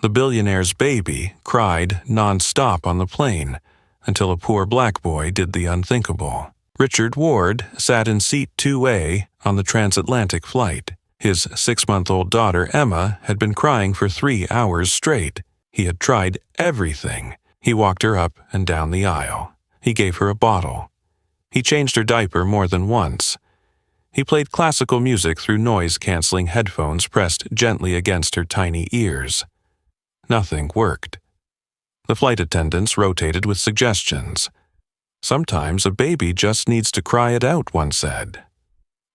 The billionaire's baby cried nonstop on the plane until a poor black boy did the unthinkable. Richard Ward sat in seat 2A on the transatlantic flight. His 6-month-old daughter Emma had been crying for 3 hours straight. He had tried everything. He walked her up and down the aisle. He gave her a bottle. He changed her diaper more than once. He played classical music through noise-canceling headphones pressed gently against her tiny ears. Nothing worked. The flight attendants rotated with suggestions. Sometimes a baby just needs to cry it out, one said.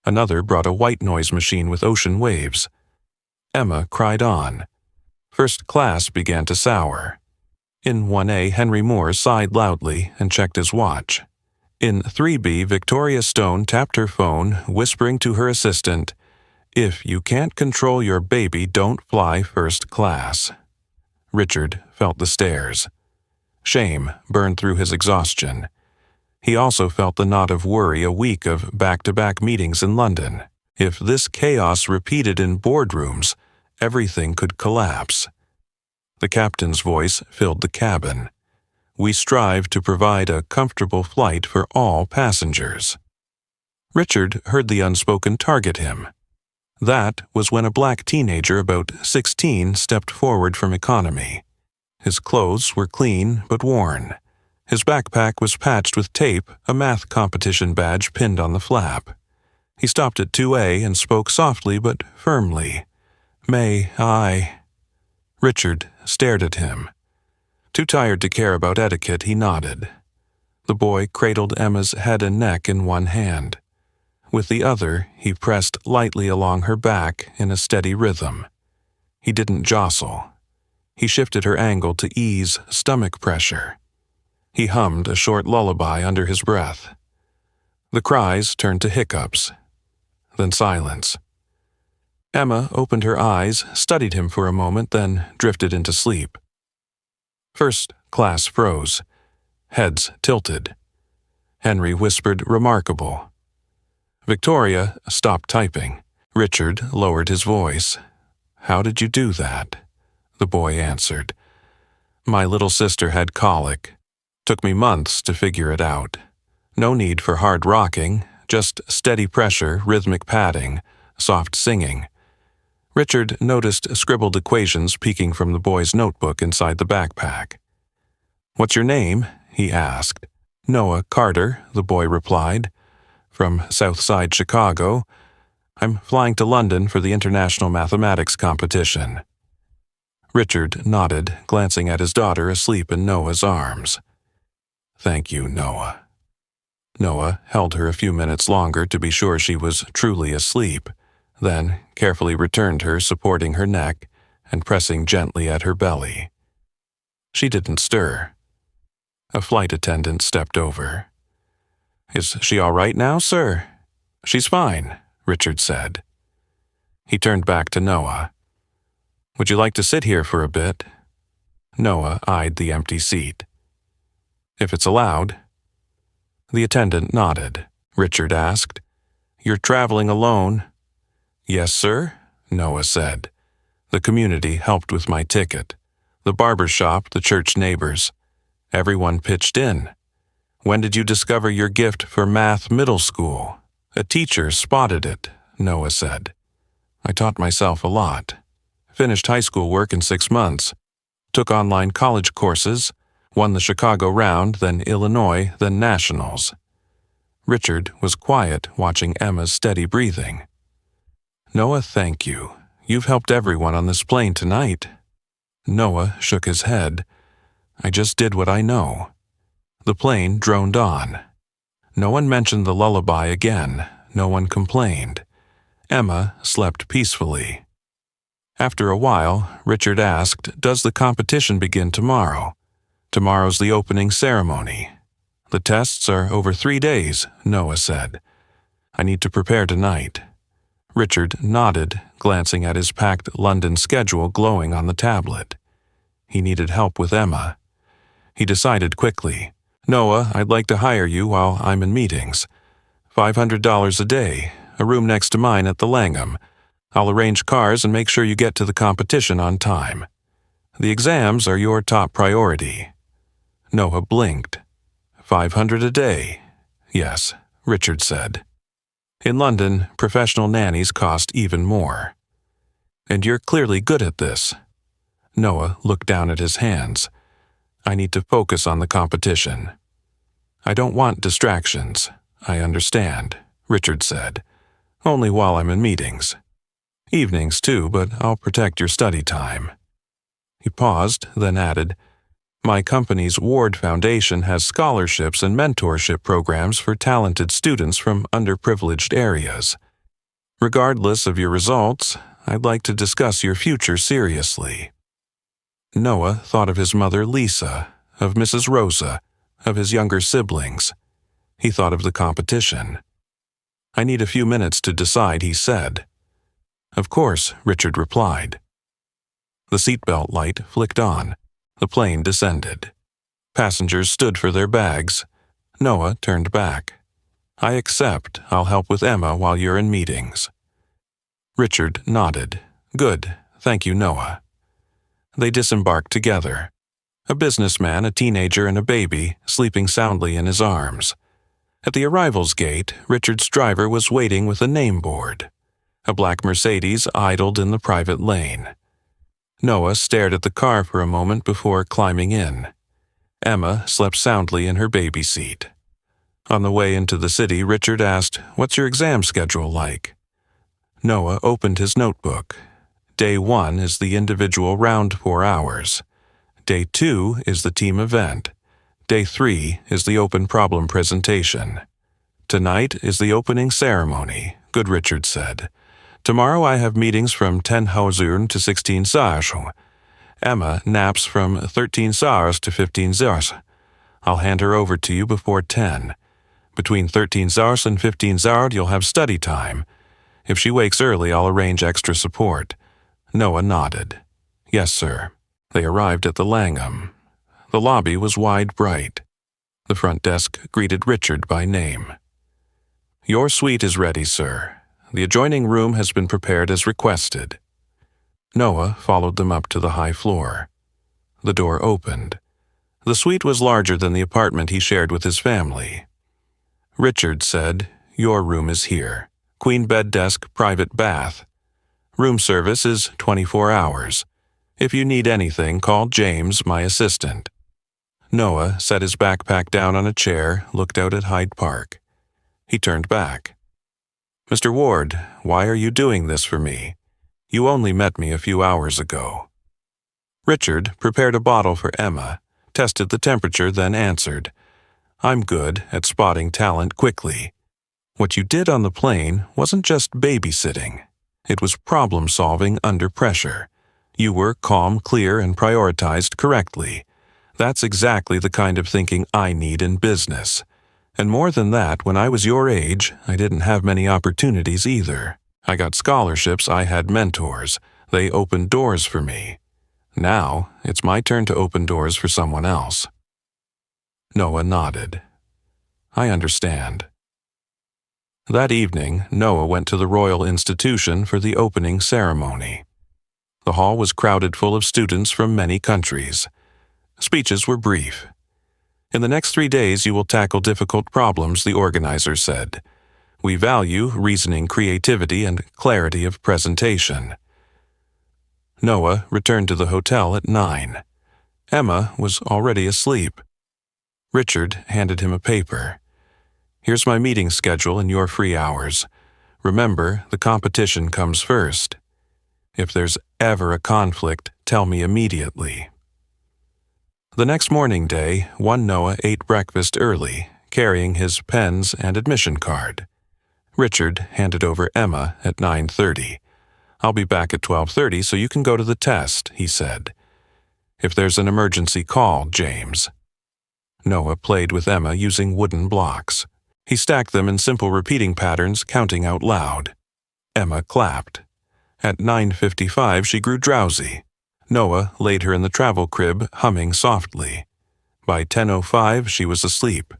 Another brought a white noise machine with ocean waves. Emma cried on. First class began to sour. In 1A, Henry Moore sighed loudly and checked his watch. In 3B, Victoria Stone tapped her phone, whispering to her assistant, "If you can't control your baby, don't fly first class." Richard felt the stares. Shame burned through his exhaustion. He also felt the knot of worry a week of back-to-back meetings in London. If this chaos repeated in boardrooms, everything could collapse. The captain's voice filled the cabin. "We strive to provide a comfortable flight for all passengers." Richard heard the unspoken target him. That was when a black teenager about 16 stepped forward from economy. His clothes were clean but worn. His backpack was patched with tape, a math competition badge pinned on the flap. He stopped at 2A and spoke softly but firmly. "May I?" Richard stared at him. Too tired to care about etiquette, he nodded. The boy cradled Emma's head and neck in one hand. With the other, he pressed lightly along her back in a steady rhythm. He didn't jostle. He shifted her angle to ease stomach pressure. He hummed a short lullaby under his breath. The cries turned to hiccups, then silence. Emma opened her eyes, studied him for a moment, then drifted into sleep. First class froze. Heads tilted. Henry whispered, "Remarkable." Victoria stopped typing. Richard lowered his voice. "How did you do that?" The boy answered. "My little sister had colic. Took me months to figure it out. No need for hard rocking, just steady pressure, rhythmic padding, soft singing." Richard noticed scribbled equations peeking from the boy's notebook inside the backpack. "What's your name?" he asked. "Noah Carter," the boy replied. "From Southside Chicago. I'm flying to London for the International Mathematics Competition." Richard nodded, glancing at his daughter asleep in Noah's arms. "Thank you, Noah." Noah held her a few minutes longer to be sure she was truly asleep, then carefully returned her, supporting her neck and pressing gently at her belly. She didn't stir. A flight attendant stepped over. "Is she all right now, sir?" "She's fine," Richard said. He turned back to Noah. "Would you like to sit here for a bit?" Noah eyed the empty seat. "If it's allowed." The attendant nodded. Richard asked, "You're traveling alone?" "Yes, sir," Noah said. "The community helped with my ticket. The barber shop, the church neighbors. Everyone pitched in." "When did you discover your gift for math middle school?" "A teacher spotted it," Noah said. "I taught myself a lot. Finished high school work in 6 months. Took online college courses. Won the Chicago round, then Illinois, then nationals." Richard was quiet, watching Emma's steady breathing. "Noah, thank you. You've helped everyone on this plane tonight." Noah shook his head. "I just did what I know." The plane droned on. No one mentioned the lullaby again. No one complained. Emma slept peacefully. After a while, Richard asked, "Does the competition begin tomorrow?" "Tomorrow's the opening ceremony." "The tests are over 3 days," Noah said. "I need to prepare tonight." Richard nodded, glancing at his packed London schedule glowing on the tablet. He needed help with Emma. He decided quickly, "Noah, I'd like to hire you while I'm in meetings. $500 a day, a room next to mine at the Langham. I'll arrange cars and make sure you get to the competition on time." The exams are your top priority. Noah blinked. 500 a day. Yes, Richard said. In London, professional nannies cost even more. And you're clearly good at this. Noah looked down at his hands. I need to focus on the competition. I don't want distractions. I understand, Richard said. Only while I'm in meetings. Evenings too, but I'll protect your study time. He paused, then added, My company's Ward Foundation has scholarships and mentorship programs for talented students from underprivileged areas. Regardless of your results, I'd like to discuss your future seriously. Noah thought of his mother Lisa, of Mrs. Rosa, of his younger siblings. He thought of the competition. I need a few minutes to decide, he said. Of course, Richard replied. The seatbelt light flicked on. The plane descended. Passengers stood for their bags. Noah turned back. I accept. I'll help with Emma while you're in meetings. Richard nodded. Good. Thank you, Noah. They disembarked together. A businessman, a teenager, and a baby sleeping soundly in his arms. At the arrivals gate, Richard's driver was waiting with a name board. A black Mercedes idled in the private lane. Noah stared at the car for a moment before climbing in. Emma slept soundly in her baby seat. On the way into the city, Richard asked, What's your exam schedule like? Noah opened his notebook. Day 1 is the individual round 4 hours. Day 2 is the team event. Day 3 is the open problem presentation. Tonight is the opening ceremony, Good Richard said. Tomorrow I have meetings from 10 Uhr to 16 Uhr. Emma naps from 13 Uhr to 15 Uhr. I'll hand her over to you before 10. Between 13 Uhr and 15 Uhr you'll have study time. If she wakes early, I'll arrange extra support. Noah nodded. Yes, sir. They arrived at the Langham. The lobby was wide bright. The front desk greeted Richard by name. Your suite is ready, sir. The adjoining room has been prepared as requested. Noah followed them up to the high floor. The door opened. The suite was larger than the apartment he shared with his family. Richard said, Your room is here. Queen bed desk, private bath. Room service is 24 hours. If you need anything, call James, my assistant. Noah set his backpack down on a chair, looked out at Hyde Park. He turned back. Mr. Ward, why are you doing this for me? You only met me a few hours ago. Richard prepared a bottle for Emma, tested the temperature, then answered, I'm good at spotting talent quickly. What you did on the plane wasn't just babysitting. It was problem-solving under pressure. You were calm, clear, and prioritized correctly. That's exactly the kind of thinking I need in business. And more than that, when I was your age, I didn't have many opportunities either. I got scholarships, I had mentors. They opened doors for me. Now, it's my turn to open doors for someone else. Noah nodded. I understand. That evening, Noah went to the Royal Institution for the opening ceremony. The hall was crowded full of students from many countries. Speeches were brief. In the next 3 days you will tackle difficult problems, the organizer said. We value reasoning, creativity, and clarity of presentation. Noah returned to the hotel at 9. Emma was already asleep. Richard handed him a paper. Here's my meeting schedule and your free hours. Remember, the competition comes first. If there's ever a conflict, tell me immediately. The next morning day, Noah ate breakfast early, carrying his pens and admission card. Richard handed over Emma at 9:30. I'll be back at 12:30 so you can go to the test, he said. If there's an emergency, call James. Noah played with Emma using wooden blocks. He stacked them in simple repeating patterns, counting out loud. Emma clapped. At 9:55 she grew drowsy. Noah laid her in the travel crib, humming softly. By 10:05 she was asleep.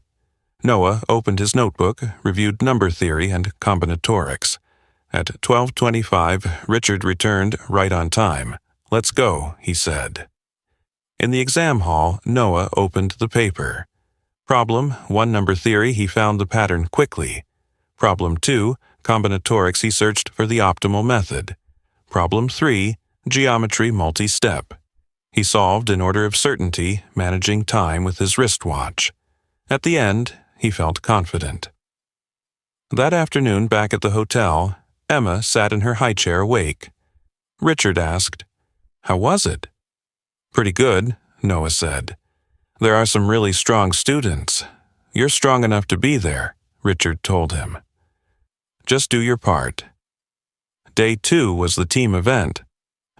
Noah opened his notebook, reviewed number theory and combinatorics. At 12:25, Richard returned right on time. Let's go, he said. In the exam hall, Noah opened the paper. Problem 1, number theory, he found the pattern quickly. Problem 2, combinatorics, he searched for the optimal method. Problem 3, geometry multi-step. He solved in order of certainty, managing time with his wristwatch. At the end, he felt confident. That afternoon, back at the hotel, Emma sat in her high chair awake. Richard asked, "How was it?" "Pretty good," Noah said. "There are some really strong students. You're strong enough to be there," Richard told him. "Just do your part." Day 2 was the team event.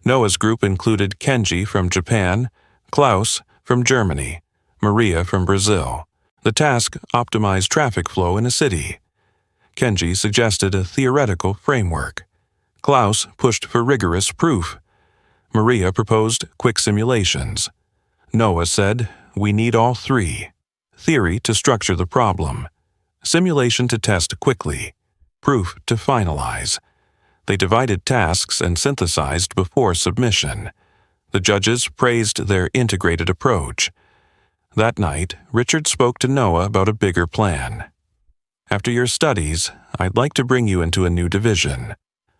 Noah's group included Kenji from Japan, Klaus from Germany, Maria from Brazil. The task: optimize traffic flow in a city. Kenji suggested a theoretical framework. Klaus pushed for rigorous proof. Maria proposed quick simulations. Noah said, "We need all three. Theory to structure the problem. Simulation to test quickly. Proof to finalize." They divided tasks and synthesized before submission. The judges praised their integrated approach. That night, Richard spoke to Noah about a bigger plan. "After your studies, I'd like to bring you into a new division.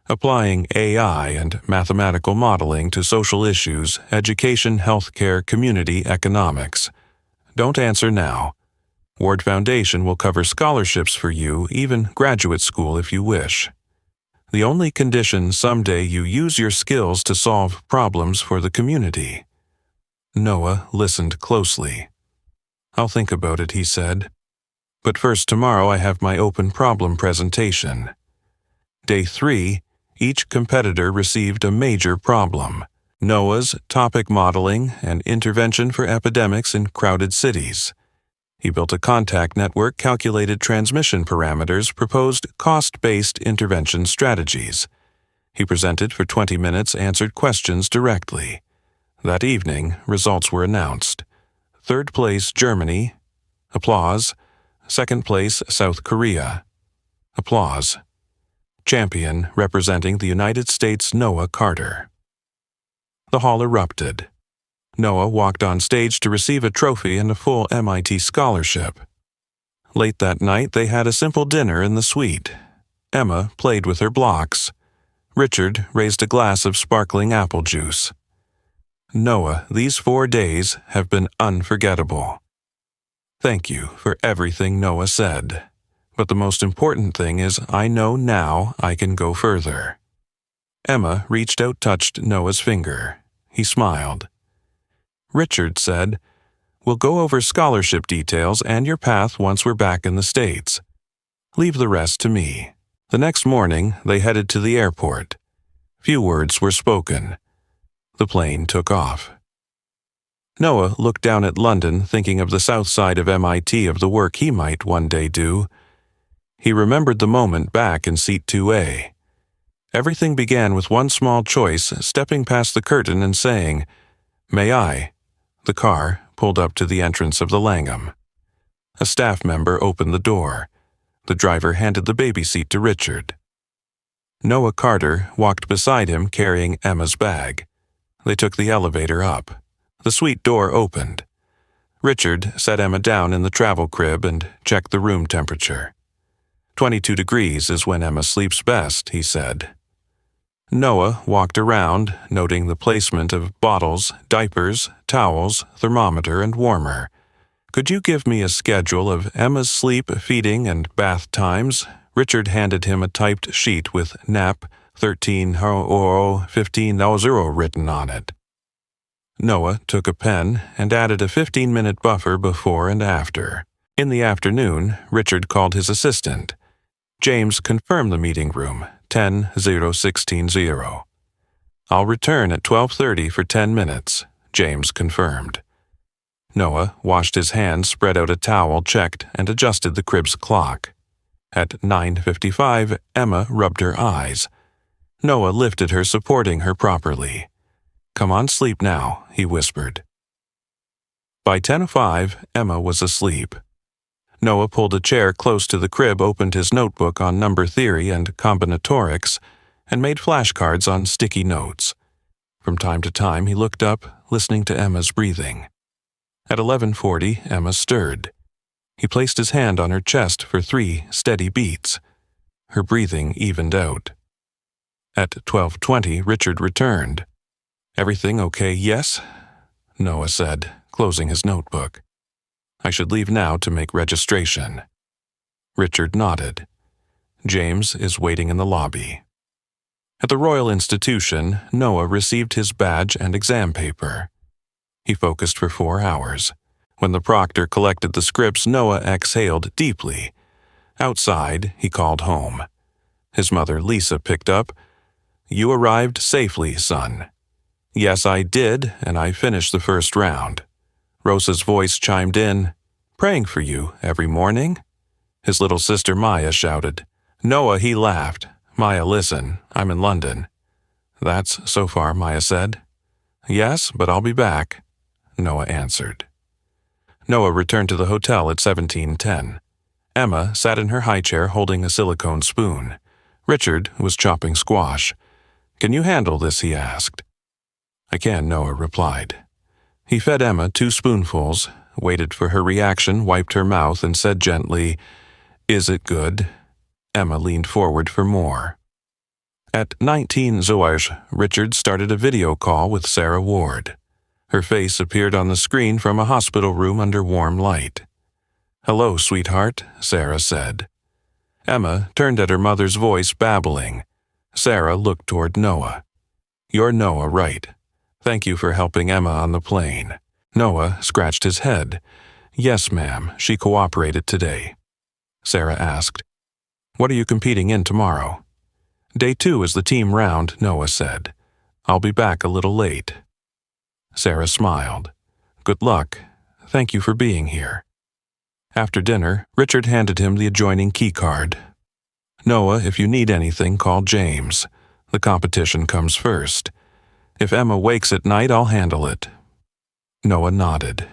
Applying AI and mathematical modeling to social issues, education, healthcare, community, economics. Don't answer now. Ward Foundation will cover scholarships for you, even graduate school if you wish. The only condition someday you use your skills to solve problems for the community." Noah listened closely. "I'll think about it," he said. "But first, tomorrow I have my open problem presentation." Day 3, each competitor received a major problem. Noah's topic modeling and intervention for epidemics in crowded cities. He built a contact network, calculated transmission parameters, proposed cost-based intervention strategies. He presented for 20 minutes, answered questions directly. That evening, results were announced. Third place, Germany. Applause. Second place, South Korea. Applause. Champion, representing the United States, Noah Carter. The hall erupted. Noah walked on stage to receive a trophy and a full MIT scholarship. Late that night, they had a simple dinner in the suite. Emma played with her blocks. Richard raised a glass of sparkling apple juice. "Noah, these 4 days have been unforgettable." "Thank you for everything," Noah said. "But the most important thing is I know now I can go further." Emma reached out, touched Noah's finger. He smiled. Richard said, "We'll go over scholarship details and your path once we're back in the States. Leave the rest to me." The next morning, they headed to the airport. Few words were spoken. The plane took off. Noah looked down at London, thinking of the south side of MIT, of the work he might one day do. He remembered the moment back in seat 2A. Everything began with one small choice, stepping past the curtain and saying, "May I?" The car pulled up to the entrance of the Langham. A staff member opened the door. The driver handed the baby seat to Richard. Noah Carter walked beside him, carrying Emma's bag. They took the elevator up. The suite door opened. Richard set Emma down in the travel crib and checked the room temperature. 22 degrees is when Emma sleeps best, he said. Noah walked around, noting the placement of bottles, diapers, towels, thermometer, and warmer. "Could you give me a schedule of Emma's sleep, feeding, and bath times?" Richard handed him a typed sheet with nap 13:00 written on it. Noah took a pen and added a 15-minute buffer before and after. In the afternoon, Richard called his assistant. "James, confirm the meeting room, 10:016. "I'll return at 12:30 for 10 minutes, James confirmed. Noah washed his hands, spread out a towel, checked, and adjusted the crib's clock. At 9:55, Emma rubbed her eyes. Noah lifted her, supporting her properly. "Come on, sleep now," he whispered. By 10:05, Emma was asleep. Noah pulled a chair close to the crib, opened his notebook on number theory and combinatorics, and made flashcards on sticky notes. From time to time, he looked up, listening to Emma's breathing. At 11:40, Emma stirred. He placed his hand on her chest for 3 steady beats. Her breathing evened out. At 12:20, Richard returned. "Everything okay, yes?" Noah said, closing his notebook. "I should leave now to make registration." Richard nodded. "James is waiting in the lobby." At the Royal Institution, Noah received his badge and exam paper. He focused for 4 hours. When the proctor collected the scripts, Noah exhaled deeply. Outside, he called home. His mother, Lisa, picked up. "You arrived safely, son." "Yes, I did, and I finished the first round." Rosa's voice chimed in. "Praying for you every morning?" His little sister Maya shouted. Noah, he laughed. "Maya, listen, I'm in London." "That's so far," Maya said. "Yes, but I'll be back," Noah answered. Noah returned to the hotel at 17:10. Emma sat in her high chair holding a silicone spoon. Richard was chopping squash. "Can you handle this?" he asked. "I can," Noah replied. He fed Emma 2 spoonfuls, waited for her reaction, wiped her mouth, and said gently, "Is it good?" Emma leaned forward for more. At 19 hours, Richard started a video call with Sarah Ward. Her face appeared on the screen from a hospital room under warm light. "Hello, sweetheart," Sarah said. Emma turned at her mother's voice, babbling. Sarah looked toward Noah. "You're Noah, right? Thank you for helping Emma on the plane." Noah scratched his head. "Yes, ma'am, she cooperated today." Sarah asked, "What are you competing in tomorrow?" "Day 2 is the team round," Noah said. "I'll be back a little late." Sarah smiled. "Good luck. Thank you for being here." After dinner, Richard handed him the adjoining key card. "Noah, if you need anything, call James. The competition comes first. If Emma wakes at night, I'll handle it." Noah nodded.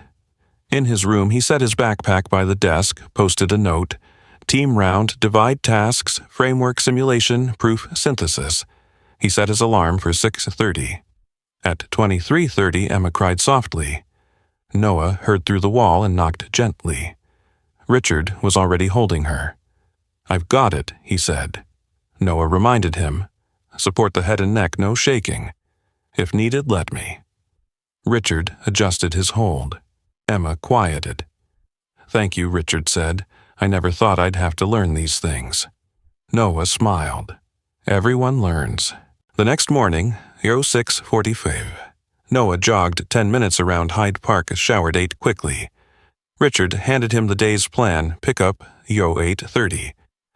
In his room, he set his backpack by the desk, posted a note, "Team round, divide tasks, framework simulation, proof synthesis." He set his alarm for 6:30. At 23:30, Emma cried softly. Noah heard through the wall and knocked gently. Richard was already holding her. "I've got it," he said. Noah reminded him, "Support the head and neck, no shaking. If needed, let me." Richard adjusted his hold. Emma quieted. "Thank you," Richard said. "I never thought I'd have to learn these things." Noah smiled. "Everyone learns." The next morning, 06:45. Noah jogged 10 minutes around Hyde Park, showered, ate quickly. Richard handed him the day's plan, pick up, 08:30.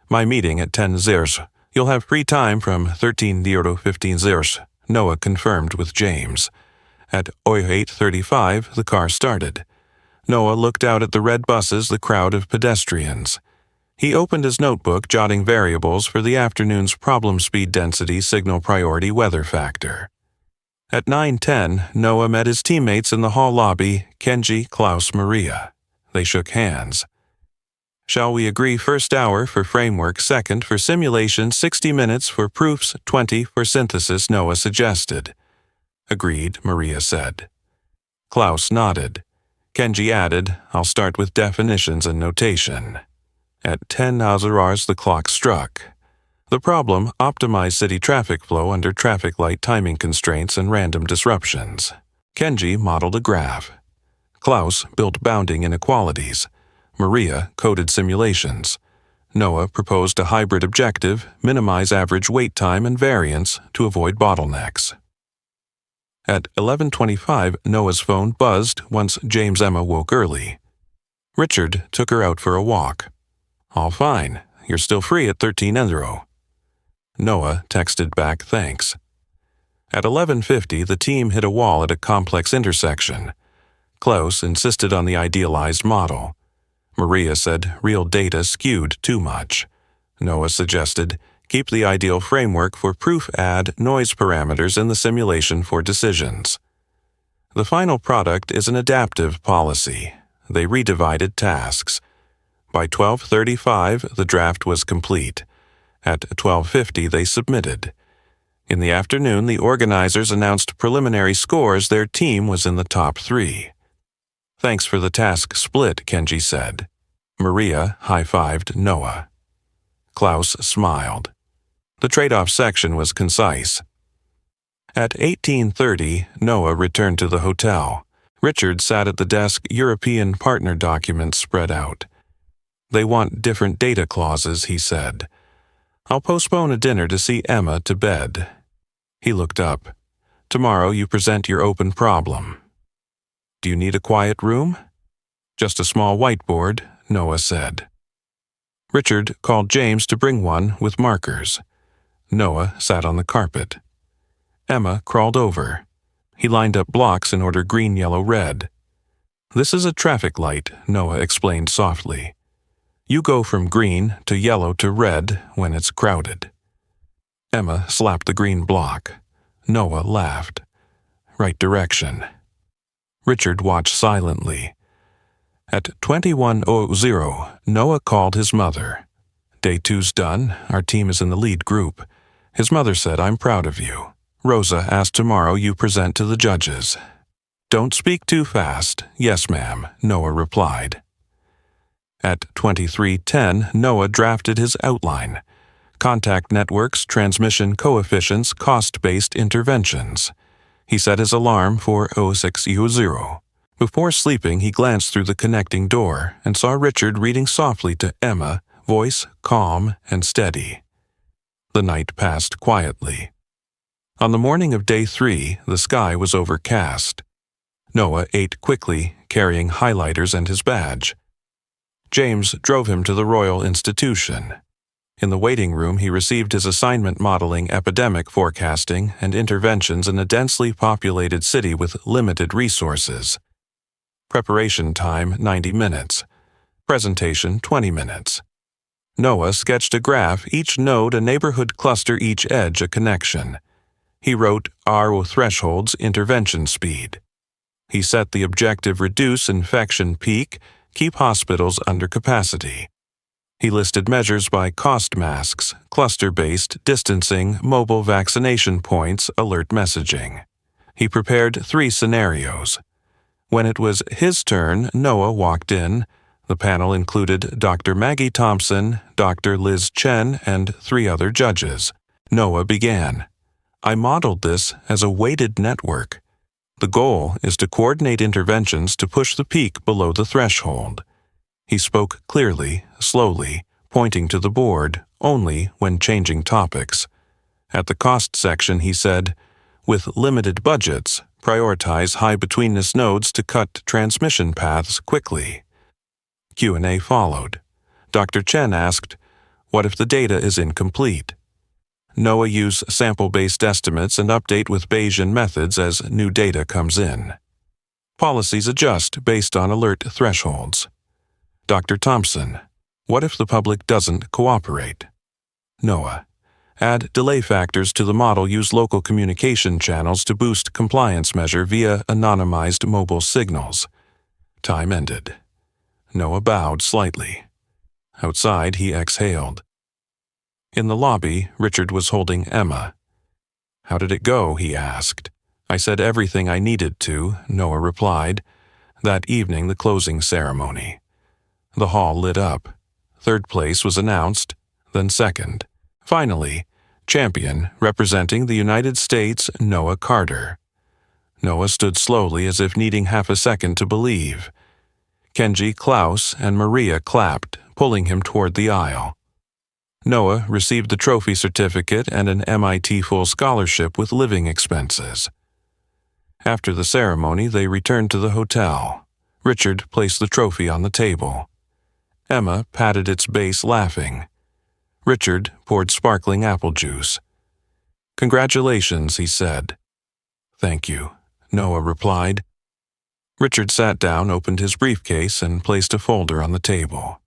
"My meeting at 10:00. You'll have free time from 13 to 15:00, Noah confirmed with James. At 08:35, the car started. Noah looked out at the red buses, the crowd of pedestrians. He opened his notebook, jotting variables for the afternoon's problem speed density signal priority weather factor. At 9:10, Noah met his teammates in the hall lobby, Kenji, Klaus, Maria. They shook hands. "Shall we agree first hour for framework, second for simulation, 60 minutes for proofs, 20 for synthesis," Noah suggested. "Agreed," Maria said. Klaus nodded. Kenji added, "I'll start with definitions and notation." At 10 hours, the clock struck. The problem: optimize city traffic flow under traffic light timing constraints and random disruptions. Kenji modeled a graph. Klaus built bounding inequalities. Maria coded simulations. Noah proposed a hybrid objective: minimize average wait time and variance to avoid bottlenecks. At 11:25, Noah's phone buzzed once Emma woke early. Richard took her out for a walk. "All fine. You're still free at 13:00. Noah texted back, "Thanks." At 11:50, the team hit a wall at a complex intersection. Klaus insisted on the idealized model. Maria said real data skewed too much. Noah suggested, keep the ideal framework for proof, add noise parameters in the simulation for decisions. The final product is an adaptive policy. They redivided tasks. By 12:35, the draft was complete. At 12:50, they submitted. In the afternoon, the organizers announced preliminary scores. Their team was in the top 3. "Thanks for the task split," Kenji said. Maria high-fived Noah. Klaus smiled. The trade-off section was concise. At 18:30, Noah returned to the hotel. Richard sat at the desk, European partner documents spread out. "They want different data clauses," he said. "I'll postpone a dinner to see Emma to bed." He looked up. "Tomorrow you present your open problem." "Do you need a quiet room?" "Just a small whiteboard," Noah said. Richard called James to bring one with markers. Noah sat on the carpet. Emma crawled over. He lined up blocks in order green, yellow, red. "This is a traffic light," Noah explained softly. "You go from green to yellow to red when it's crowded." Emma slapped the green block. Noah laughed. "Right direction." Richard watched silently. At 21:00, Noah called his mother. "Day 2's done. Our team is in the lead group." His mother said, "I'm proud of you. Rosa asked tomorrow you present to the judges." "Don't speak too fast." "Yes, ma'am," Noah replied. At 23:10, Noah drafted his outline. Contact networks, transmission coefficients, cost-based interventions. He set his alarm for 06:00. Before sleeping, he glanced through the connecting door and saw Richard reading softly to Emma, voice calm and steady. The night passed quietly. On the morning of day 3, the sky was overcast. Noah ate quickly, carrying highlighters and his badge. James drove him to the Royal Institution. In the waiting room, he received his assignment modeling epidemic forecasting and interventions in a densely populated city with limited resources. Preparation time 90 minutes. Presentation 20 minutes. Noah sketched a graph, each node a neighborhood cluster, each edge a connection. He wrote RO thresholds intervention speed. He set the objective: reduce infection peak, keep hospitals under capacity. He listed measures by cost: masks, cluster-based, distancing, mobile vaccination points, alert messaging. He prepared 3 scenarios. When it was his turn, Noah walked in. The panel included Dr. Maggie Thompson, Dr. Liz Chen, and 3 other judges. Noah began. "I modeled this as a weighted network. The goal is to coordinate interventions to push the peak below the threshold." He spoke clearly, slowly, pointing to the board, only when changing topics. At the cost section, he said, "With limited budgets, prioritize high-betweenness nodes to cut transmission paths quickly." Q&A followed. Dr. Chen asked, "What if the data is incomplete?" Noah used sample-based estimates and update with Bayesian methods as new data comes in. Policies adjust based on alert thresholds. Dr. Thompson, "What if the public doesn't cooperate?" Noah, "Add delay factors to the model. Use local communication channels to boost compliance measure via anonymized mobile signals." Time ended. Noah bowed slightly. Outside, he exhaled. In the lobby, Richard was holding Emma. "How did it go?" he asked. "I said everything I needed to," Noah replied. That evening, the closing ceremony. The hall lit up. 3rd place was announced, then 2nd. Finally, champion representing the United States, Noah Carter. Noah stood slowly as if needing half a second to believe. Kenji, Klaus, and Maria clapped, pulling him toward the aisle. Noah received the trophy certificate and an MIT full scholarship with living expenses. After the ceremony, they returned to the hotel. Richard placed the trophy on the table. Emma patted its base, laughing. Richard poured sparkling apple juice. "Congratulations," he said. "Thank you," Noah replied. Richard sat down, opened his briefcase, and placed a folder on the table.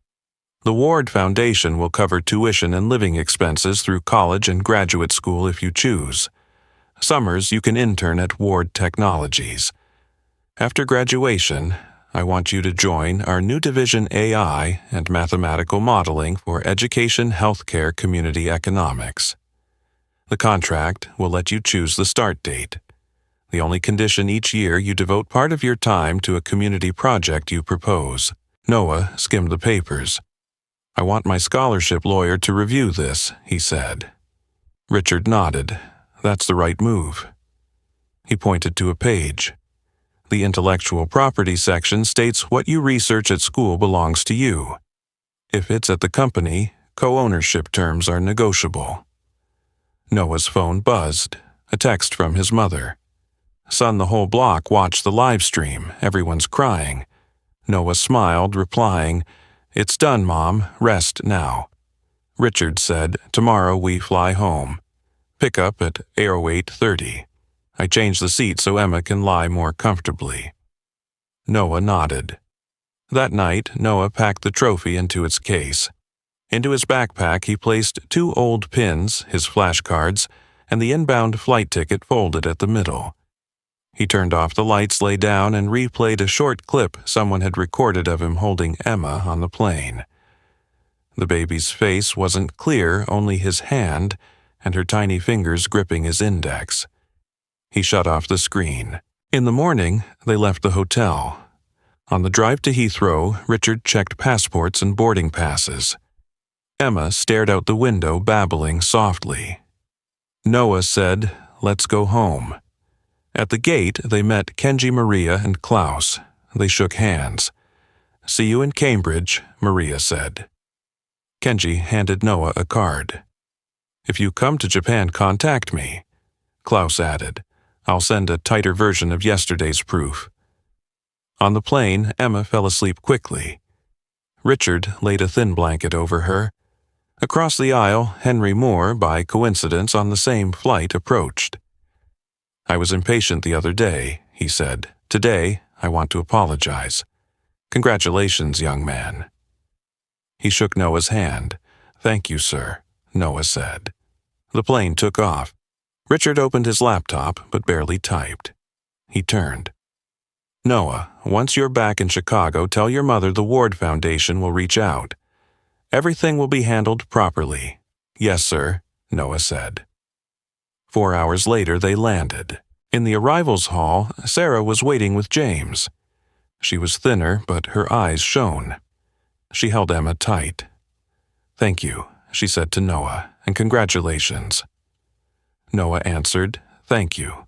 The Ward Foundation will cover tuition and living expenses through college and graduate school if you choose. Summers, you can intern at Ward Technologies. After graduation, I want you to join our new division AI and Mathematical Modeling for Education, Healthcare, Community Economics. The contract will let you choose the start date. The only condition each year you devote part of your time to a community project you propose. Noah skimmed the papers. I want my scholarship lawyer to review this, he said. Richard nodded. That's the right move. He pointed to a page. The intellectual property section states what you research at school belongs to you. If it's at the company, co-ownership terms are negotiable. Noah's phone buzzed. A text from his mother. Son, the whole block watched the live stream. Everyone's crying. Noah smiled, replying, It's done, Mom. Rest now. Richard said, Tomorrow we fly home. Pick up at 08:30. I changed the seat so Emma can lie more comfortably. Noah nodded. That night, Noah packed the trophy into its case. Into his backpack he placed 2 old pins, his flashcards, and the inbound flight ticket folded at the middle. He turned off the lights, lay down, and replayed a short clip someone had recorded of him holding Emma on the plane. The baby's face wasn't clear, only his hand, and her tiny fingers gripping his index. He shut off the screen. In the morning, they left the hotel. On the drive to Heathrow, Richard checked passports and boarding passes. Emma stared out the window, babbling softly. Noah said, Let's go home. At the gate, they met Kenji, Maria, and Klaus. They shook hands. See you in Cambridge, Maria said. Kenji handed Noah a card. If you come to Japan, contact me. Klaus added, I'll send a tighter version of yesterday's proof. On the plane, Emma fell asleep quickly. Richard laid a thin blanket over her. Across the aisle, Henry Moore, by coincidence on the same flight, approached. I was impatient the other day, he said. Today, I want to apologize. Congratulations, young man. He shook Noah's hand. Thank you, sir, Noah said. The plane took off. Richard opened his laptop, but barely typed. He turned. Noah, once you're back in Chicago, tell your mother the Ward Foundation will reach out. Everything will be handled properly. Yes, sir, Noah said. 4 hours later, they landed. In the arrivals hall, Sarah was waiting with James. She was thinner, but her eyes shone. She held Emma tight. Thank you, she said to Noah, and congratulations. Noah answered, Thank you.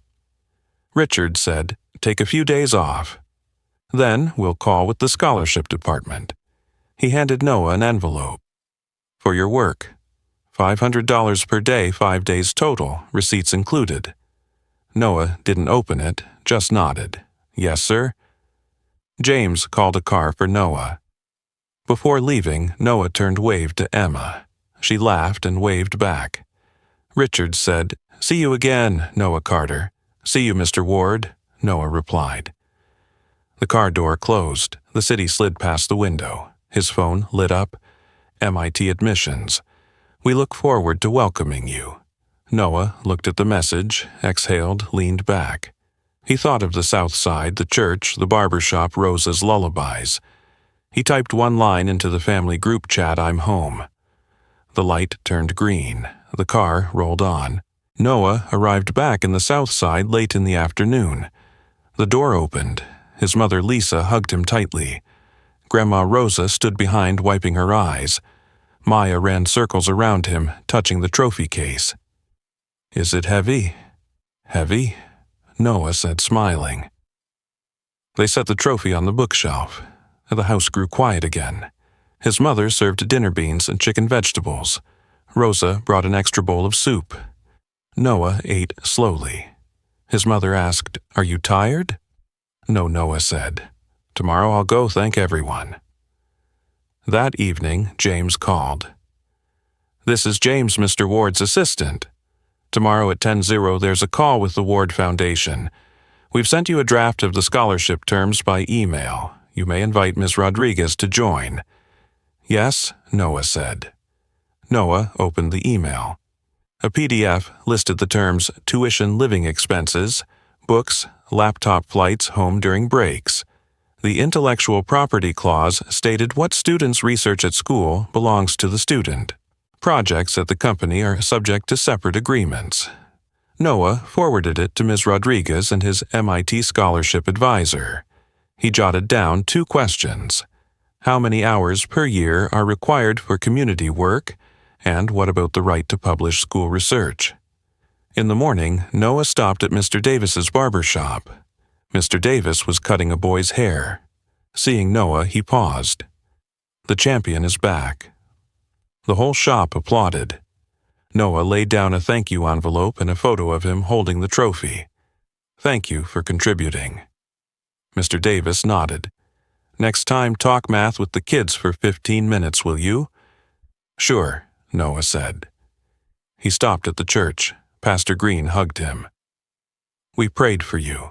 Richard said, Take a few days off. Then we'll call with the scholarship department. He handed Noah an envelope. For your work. $500 per day, 5 days total, receipts included. Noah didn't open it, just nodded. Yes, sir. James called a car for Noah. Before leaving, Noah waved to Emma. She laughed and waved back. Richard said, See you again, Noah Carter. See you, Mr. Ward, Noah replied. The car door closed. The city slid past the window. His phone lit up. MIT admissions. We look forward to welcoming you. Noah looked at the message, exhaled, leaned back. He thought of the South Side, the church, the barber shop, Rosa's lullabies. He typed one line into the family group chat, I'm home. The light turned green. The car rolled on. Noah arrived back in the South Side late in the afternoon. The door opened. His mother Lisa hugged him tightly. Grandma Rosa stood behind, wiping her eyes. Maya ran circles around him, touching the trophy case. Is it heavy? Heavy? Noah said, smiling. They set the trophy on the bookshelf. The house grew quiet again. His mother served dinner beans and chicken vegetables. Rosa brought an extra bowl of soup. Noah ate slowly. His mother asked, Are you tired? No, Noah said. Tomorrow I'll go thank everyone. That evening, James called. This is James, Mr. Ward's assistant. Tomorrow at 10:00 there's a call with the Ward Foundation. We've sent you a draft of the scholarship terms by email. You may invite Ms. Rodriguez to join. Yes, Noah said. Noah opened the email. A PDF listed the terms tuition living expenses, books, laptop flights home during breaks. The intellectual property clause stated what students research at school belongs to the student. Projects at the company are subject to separate agreements. Noah forwarded it to Ms. Rodriguez and his MIT scholarship advisor. He jotted down 2 questions. How many hours per year are required for community work, and what about the right to publish school research? In the morning, Noah stopped at Mr. Davis's barber shop. Mr. Davis was cutting a boy's hair. Seeing Noah, he paused. "The champion is back." The whole shop applauded. Noah laid down a thank you envelope and a photo of him holding the trophy. "Thank you for contributing." Mr. Davis nodded. "Next time, talk math with the kids for 15 minutes, will you?" "Sure," Noah said. He stopped at the church. Pastor Green hugged him. "We prayed for you."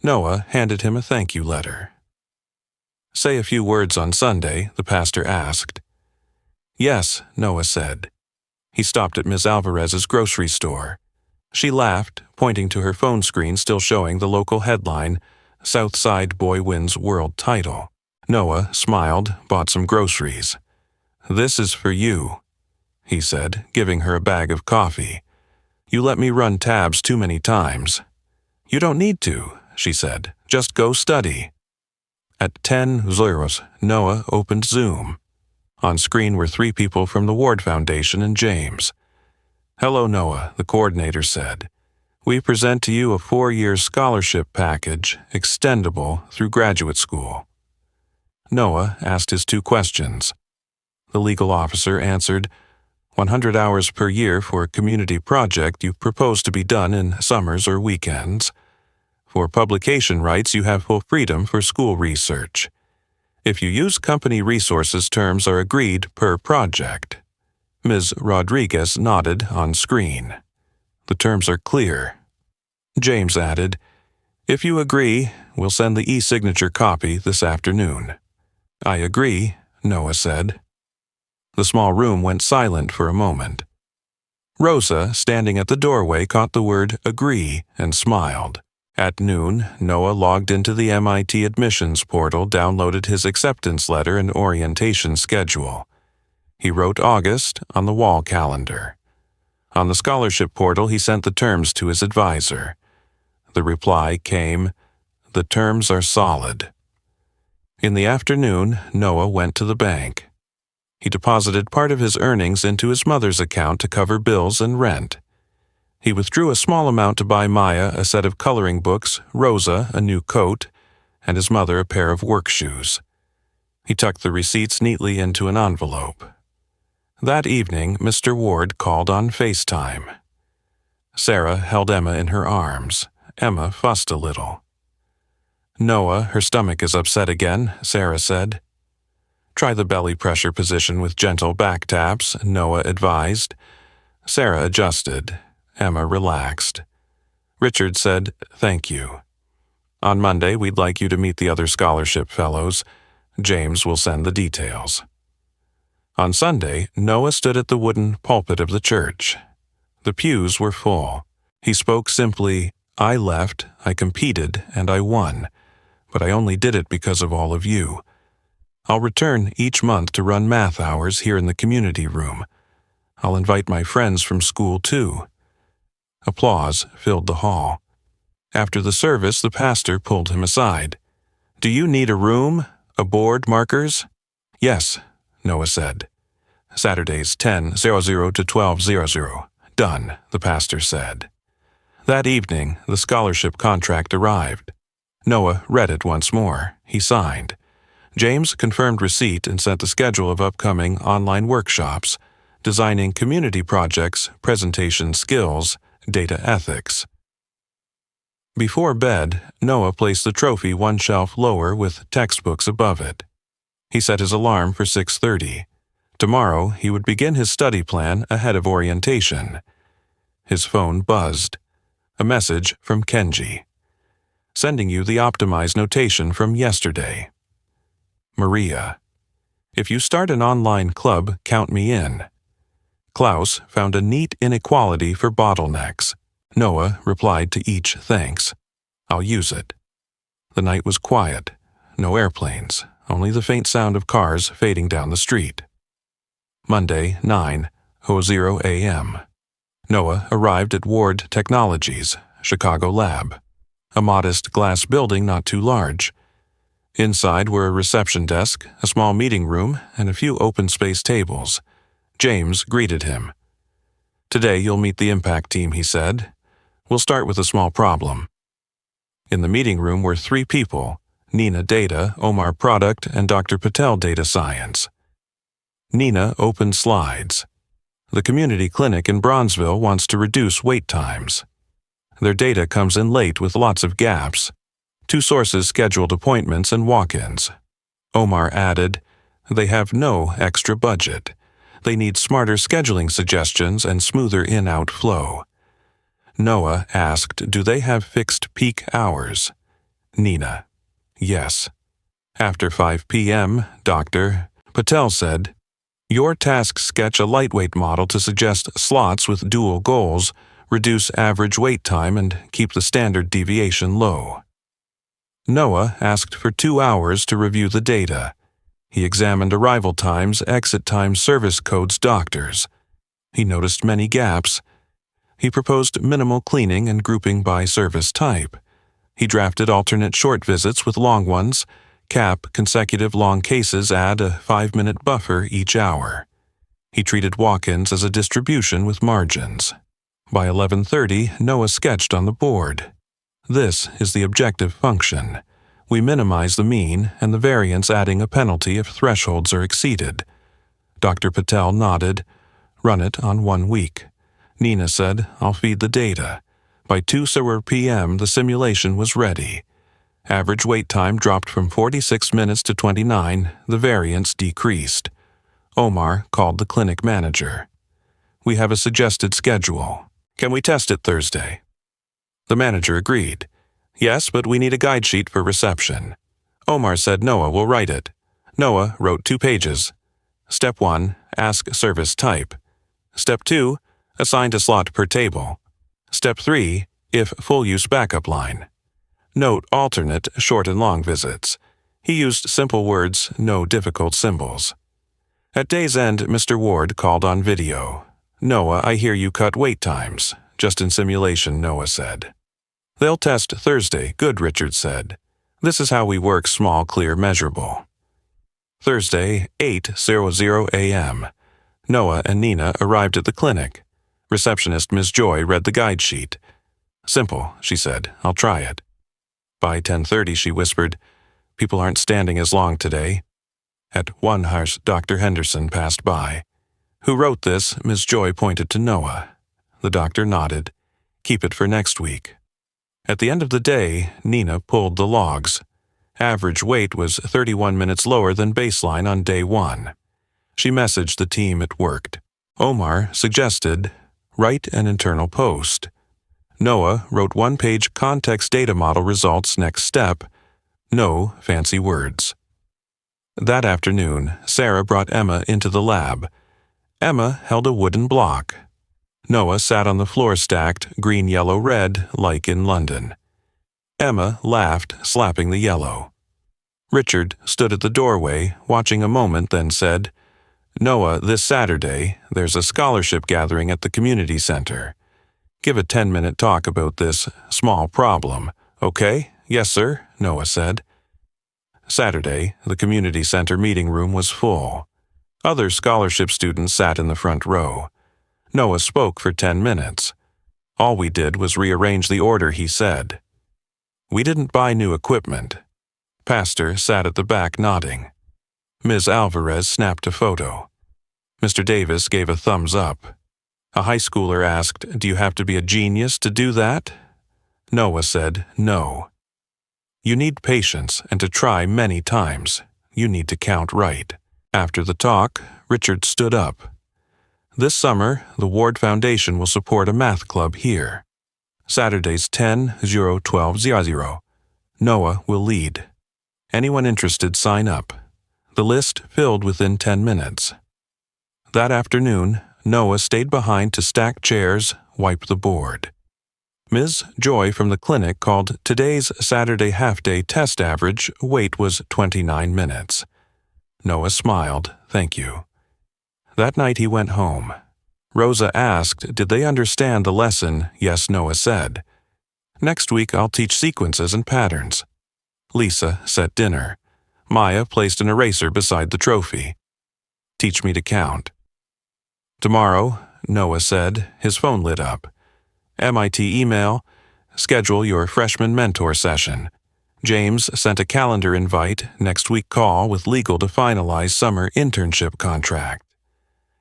Noah handed him a thank you letter. "Say a few words on Sunday," the pastor asked. "Yes," Noah said. He stopped at Ms. Alvarez's grocery store. She laughed, pointing to her phone screen still showing the local headline, "Southside Boy Wins World Title." Noah smiled, bought some groceries. "This is for you," he said, giving her a bag of coffee. "You let me run tabs too many times." "You don't need to," she said. "Just go study." At 10:00, Noah opened Zoom. On screen were 3 people from the Ward Foundation and James. "Hello, Noah," the coordinator said. "We present to you a 4-year scholarship package, extendable through graduate school." Noah asked his 2 questions. The legal officer answered, 100 hours per year for a community project you propose to be done in summers or weekends. For publication rights, you have full freedom for school research. If you use company resources, terms are agreed per project. Ms. Rodriguez nodded on screen. "The terms are clear." James added, "If you agree, we'll send the e-signature copy this afternoon." "I agree," Noah said. The small room went silent for a moment. Rosa, standing at the doorway, caught the word "agree" and smiled. At noon, Noah logged into the MIT admissions portal, downloaded his acceptance letter and orientation schedule. He wrote August on the wall calendar. On the scholarship portal, he sent the terms to his advisor. The reply came, "The terms are solid." In the afternoon, Noah went to the bank. He deposited part of his earnings into his mother's account to cover bills and rent. He withdrew a small amount to buy Maya a set of coloring books, Rosa a new coat, and his mother a pair of work shoes. He tucked the receipts neatly into an envelope. That evening, Mr. Ward called on FaceTime. Sarah held Emma in her arms. Emma fussed a little. "Noah, her stomach is upset again," Sarah said. "Try the belly pressure position with gentle back taps," Noah advised. Sarah adjusted. Emma relaxed. Richard said, "Thank you. On Monday, we'd like you to meet the other scholarship fellows. James will send the details." On Sunday, Noah stood at the wooden pulpit of the church. The pews were full. He spoke simply, "I left, I competed, and I won, but I only did it because of all of you. I'll return each month to run math hours here in the community room. I'll invite my friends from school too." Applause filled the hall. After the service, the pastor pulled him aside. "Do you need a room? A board, markers?" "Yes," Noah said. "Saturdays 10:00 to 12:00. Done," the pastor said. That evening, the scholarship contract arrived. Noah read it once more. He signed. James confirmed receipt and sent the schedule of upcoming online workshops, designing community projects, presentation skills, data ethics. Before bed, Noah placed the trophy one shelf lower with textbooks above it. He set his alarm for 6:30. Tomorrow, he would begin his study plan ahead of orientation. His phone buzzed. A message from Kenji. "Sending you the optimized notation from yesterday. Maria. If you start an online club, count me in." Klaus found a neat inequality for bottlenecks. Noah replied to each thanks. "I'll use it." The night was quiet. No airplanes, only the faint sound of cars fading down the street. Monday, 9:00 a.m. Noah arrived at Ward Technologies, Chicago lab, a modest glass building not too large. Inside were a reception desk, a small meeting room, and a few open space tables. James greeted him. "Today you'll meet the impact team," he said. "We'll start with a small problem." In the meeting room were 3 people: Nina Data, Omar Product, and Dr. Patel Data Science. Nina opened slides. The community clinic in Bronzeville wants to reduce wait times. Their data comes in late with lots of gaps. 2 sources scheduled appointments and walk-ins. Omar added, "They have no extra budget. They need smarter scheduling suggestions and smoother in-out flow." Noah asked, "Do they have fixed peak hours?" Nina, "Yes." After 5 p.m., Dr. Patel said, "Your tasks sketch a lightweight model to suggest slots with dual goals, reduce average wait time, and keep the standard deviation low." Noah asked for 2 hours to review the data. He examined arrival times, exit times, service codes, doctors. He noticed many gaps. He proposed minimal cleaning and grouping by service type. He drafted alternate short visits with long ones, cap consecutive long cases, add a 5-minute buffer each hour. He treated walk-ins as a distribution with margins. By 11:30, Noah sketched on the board. This is the objective function. We minimize the mean and the variance, adding a penalty if thresholds are exceeded. Dr. Patel nodded. "Run it on 1 week." Nina said, "I'll feed the data." By 2 p.m., the simulation was ready. Average wait time dropped from 46 minutes to 29. The variance decreased. Omar called the clinic manager. "We have a suggested schedule. Can we test it Thursday?" The manager agreed. "Yes, but we need a guide sheet for reception." Omar said Noah will write it. Noah wrote 2 pages. Step 1, ask service type. Step 2, assigned a slot per table. Step 3, if full-use backup line. Note alternate short and long visits. He used simple words, no difficult symbols. At day's end, Mr. Ward called on video. "Noah, I hear you cut wait times." "Just in simulation," Noah said. "They'll test Thursday." "Good," Richard said. "This is how we work small, clear, measurable." Thursday, 8:00 a.m. Noah and Nina arrived at the clinic. Receptionist Ms. Joy read the guide sheet. "Simple," she said. "I'll try it." By 10:30, she whispered, "People aren't standing as long today." At 1:00, Dr. Henderson passed by. "Who wrote this?" Ms. Joy pointed to Noah. The doctor nodded. "Keep it for next week." At the end of the day, Nina pulled the logs. Average wait was 31 minutes lower than baseline on day 1. She messaged the team it worked. Omar suggested, "Write an internal post." Noah wrote 1-page context data model results. Next step, no fancy words. That afternoon, Sarah brought Emma into the lab. Emma held a wooden block. Noah sat on the floor stacked green, yellow, red, like in London. Emma laughed, slapping the yellow. Richard stood at the doorway, watching a moment, then said, "Noah, this Saturday, there's a scholarship gathering at the community center. Give a 10-minute talk about this small problem, okay?" "Yes, sir," Noah said. Saturday, the community center meeting room was full. Other scholarship students sat in the front row. Noah spoke for 10 minutes. "All we did was rearrange the order," he said. "We didn't buy new equipment." Pastor sat at the back nodding. Ms. Alvarez snapped a photo. Mr. Davis gave a thumbs up. A high schooler asked, "Do you have to be a genius to do that?" Noah said, "No. You need patience and to try many times. You need to count right." After the talk, Richard stood up. "This summer, the Ward Foundation will support a math club here. Saturdays 10:00–12:00. Noah will lead. Anyone interested, sign up." The list filled within 10 minutes. That afternoon, Noah stayed behind to stack chairs, wipe the board. Ms. Joy from the clinic called today's Saturday half-day test average wait was 29 minutes. Noah smiled, "Thank you." That night he went home. Rosa asked, did they understand the lesson? Yes, Noah said. Next week I'll teach sequences and patterns. Lisa set dinner. Maya placed an eraser beside the trophy. Teach me to count. Tomorrow, Noah said, his phone lit up. MIT email, schedule your freshman mentor session. James sent a calendar invite, next week call with legal to finalize summer internship contract.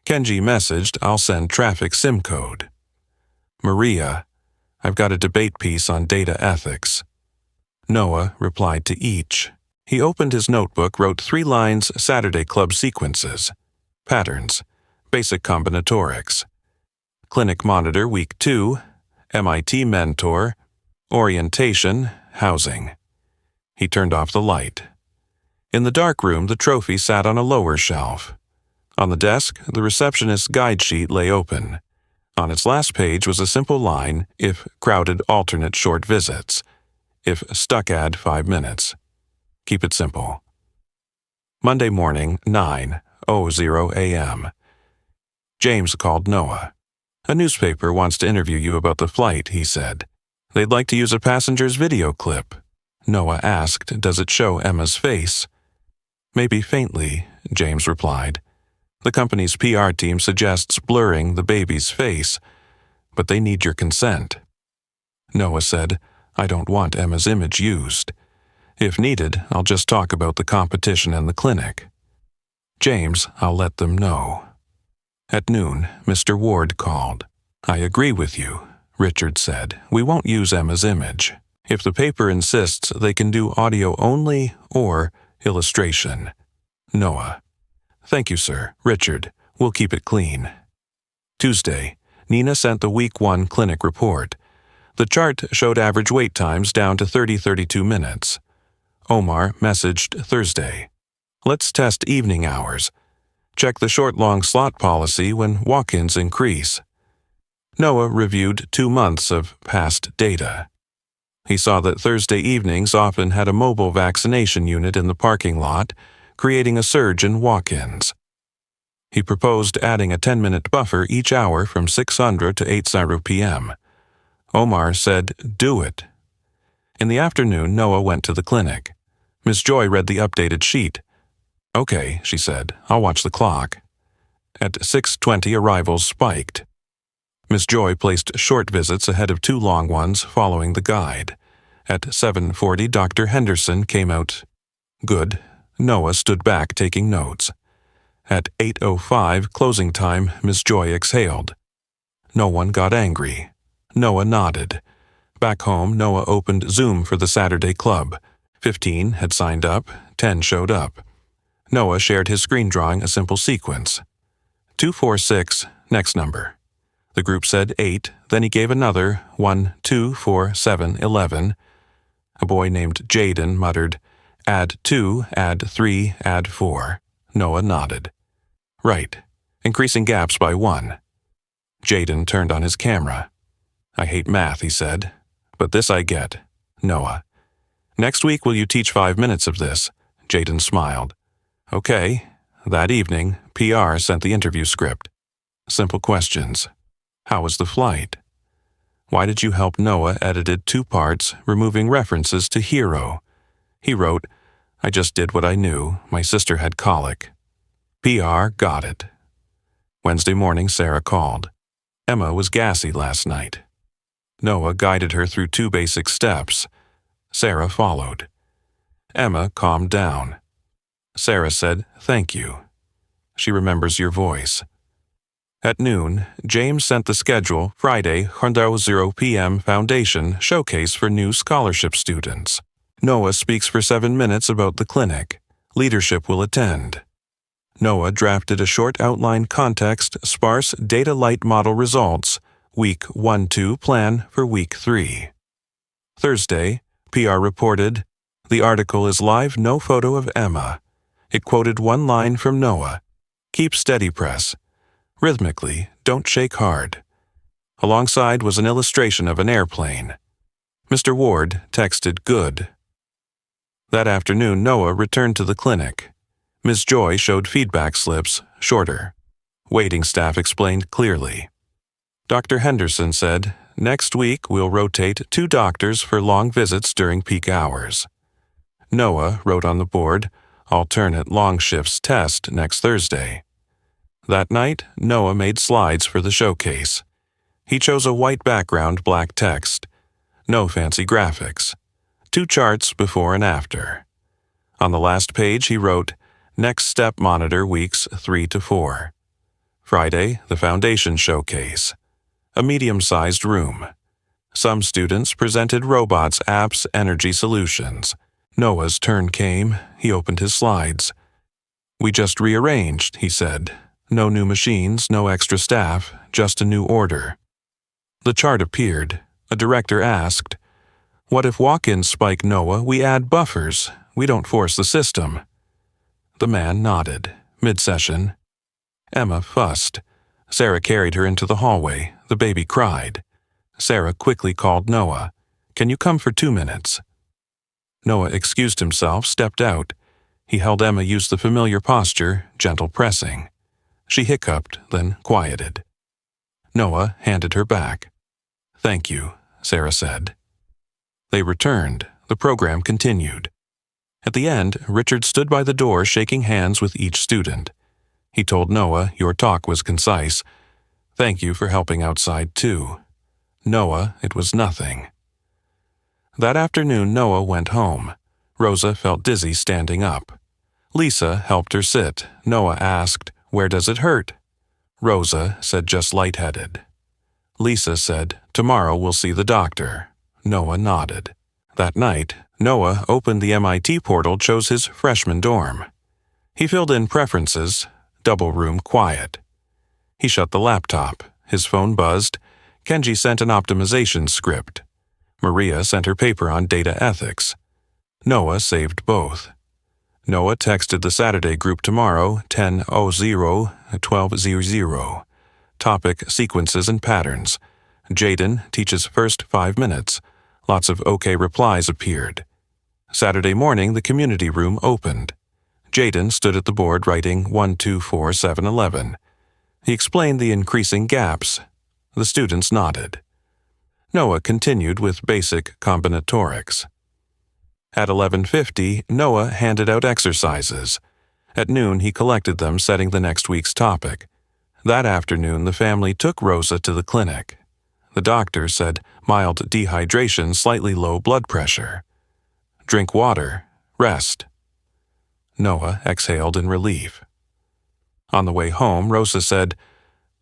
Kenji messaged, I'll send traffic SIM code. Maria, I've got a debate piece on data ethics. Noah replied to each. He opened his notebook, wrote 3 lines Saturday Club sequences. Patterns. Basic combinatorics. Clinic monitor week 2. MIT mentor. Orientation. Housing. He turned off the light. In the dark room, the trophy sat on a lower shelf. On the desk, the receptionist's guide sheet lay open. On its last page was a simple line, if crowded alternate short visits. If stuck add 5 minutes. Keep it simple. Monday morning, 9:00 a.m. James called Noah. A newspaper wants to interview you about the flight, he said. They'd like to use a passenger's video clip. Noah asked, does it show Emma's face? Maybe faintly, James replied. The company's PR team suggests blurring the baby's face, but they need your consent. Noah said, I don't want Emma's image used. If needed, I'll just talk about the competition and the clinic. James, I'll let them know. At noon, Mr. Ward called. I agree with you, Richard said. We won't use Emma's image. If the paper insists, they can do audio only or illustration. Noah. Thank you, sir. Richard, we'll keep it clean. Tuesday, Nina sent the week 1 clinic report. The chart showed average wait times down to 30-32 minutes. Omar messaged Thursday. Let's test evening hours. Check the short-long slot policy when walk-ins increase. Noah reviewed 2 months of past data. He saw that Thursday evenings often had a mobile vaccination unit in the parking lot, creating a surge in walk-ins. He proposed adding a 10-minute buffer each hour from 6:00 to 8:00 p.m. Omar said, do it. In the afternoon, Noah went to the clinic. Miss Joy read the updated sheet. Okay, she said, I'll watch the clock. At 6:20, arrivals spiked. Miss Joy placed short visits ahead of 2 long ones following the guide. At 7:40, Dr. Henderson came out. Good. Noah stood back taking notes. At 8:05, closing time, Miss Joy exhaled. No one got angry. Noah nodded. Back home, Noah opened Zoom for the Saturday Club. 15 had signed up, 10 showed up. Noah shared his screen drawing a simple sequence. 246, next number. The group said 8, then he gave another 1, 2, 4, 7, 11. A boy named Jaden muttered, add 2, add 3, add 4. Noah nodded. Right, increasing gaps by 1. Jaden turned on his camera. I hate math, he said, but this I get. Noah. Next week will you teach 5 minutes of this? Jaden smiled. Okay. That evening, PR sent the interview script. Simple questions. How was the flight? Why did you help? Noah edited 2 parts, removing references to hero. He wrote, I just did what I knew. My sister had colic. PR got it. Wednesday morning, Sarah called. Emma was gassy last night. Noah guided her through 2 basic steps. Sarah followed. Emma calmed down. Sarah said, thank you. She remembers your voice. At noon, James sent the schedule, Friday, 0 p.m. Foundation Showcase for new scholarship students. Noah speaks for 7 minutes about the clinic. Leadership will attend. Noah drafted a short outline context, sparse data light model results, week 1-2 plan for week 3. Thursday, PR reported, the article is live, no photo of Emma. It quoted 1 line from Noah. Keep steady, press. Rhythmically, don't shake hard. Alongside was an illustration of an airplane. Mr. Ward texted good. That afternoon, Noah returned to the clinic. Ms. Joy showed feedback slips, shorter. Waiting staff explained clearly. Dr. Henderson said, "Next week we'll rotate 2 doctors for long visits during peak hours." Noah wrote on the board, "Alternate long shifts test next Thursday." That night, Noah made slides for the showcase. He chose a white background, black text. No fancy graphics. 2 charts before and after. On the last page he wrote, "Next step monitor weeks 3 to 4. Friday, the foundation showcase. A medium-sized room. Some students presented robots, apps, energy solutions. Noah's turn came. He opened his slides. "We just rearranged," he said. "No new machines, no extra staff, just a new order." The chart appeared. A director asked, "What if walk-ins spike, Noah? We add buffers. We don't force the system." The man nodded. Mid-session. Emma fussed. Sarah carried her into the hallway. The baby cried. Sarah quickly called Noah. "Can you come for 2 minutes?" Noah excused himself, stepped out. He held Emma use the familiar posture, gentle pressing. She hiccuped, then quieted. Noah handed her back. "Thank you," Sarah said. They returned. The program continued. At the end, Richard stood by the door shaking hands with each student. He told Noah, "Your talk was concise. Thank you for helping outside too." Noah, it was nothing. That afternoon, Noah went home. Rosa felt dizzy standing up. Lisa helped her sit. Noah asked, "Where does it hurt?" Rosa said just lightheaded. Lisa said, "Tomorrow we'll see the doctor." Noah nodded. That night, Noah opened the MIT portal, chose his freshman dorm. He filled in preferences, double room quiet. He shut the laptop. His phone buzzed. Kenji sent an optimization script. Maria sent her paper on data ethics. Noah saved both. Noah texted the Saturday group tomorrow, 10:00-12:00. Topic, sequences and patterns. Jaden teaches first 5 minutes. Lots of OK replies appeared. Saturday morning, the community room opened. Jaden stood at the board writing 1, 2, 4, 7, 11. He explained the increasing gaps. The students nodded. Noah continued with basic combinatorics. At 11:50, Noah handed out exercises. At noon, he collected them, setting the next week's topic. That afternoon, the family took Rosa to the clinic. The doctor said mild dehydration, slightly low blood pressure. Drink water, rest. Noah exhaled in relief. On the way home, Rosa said,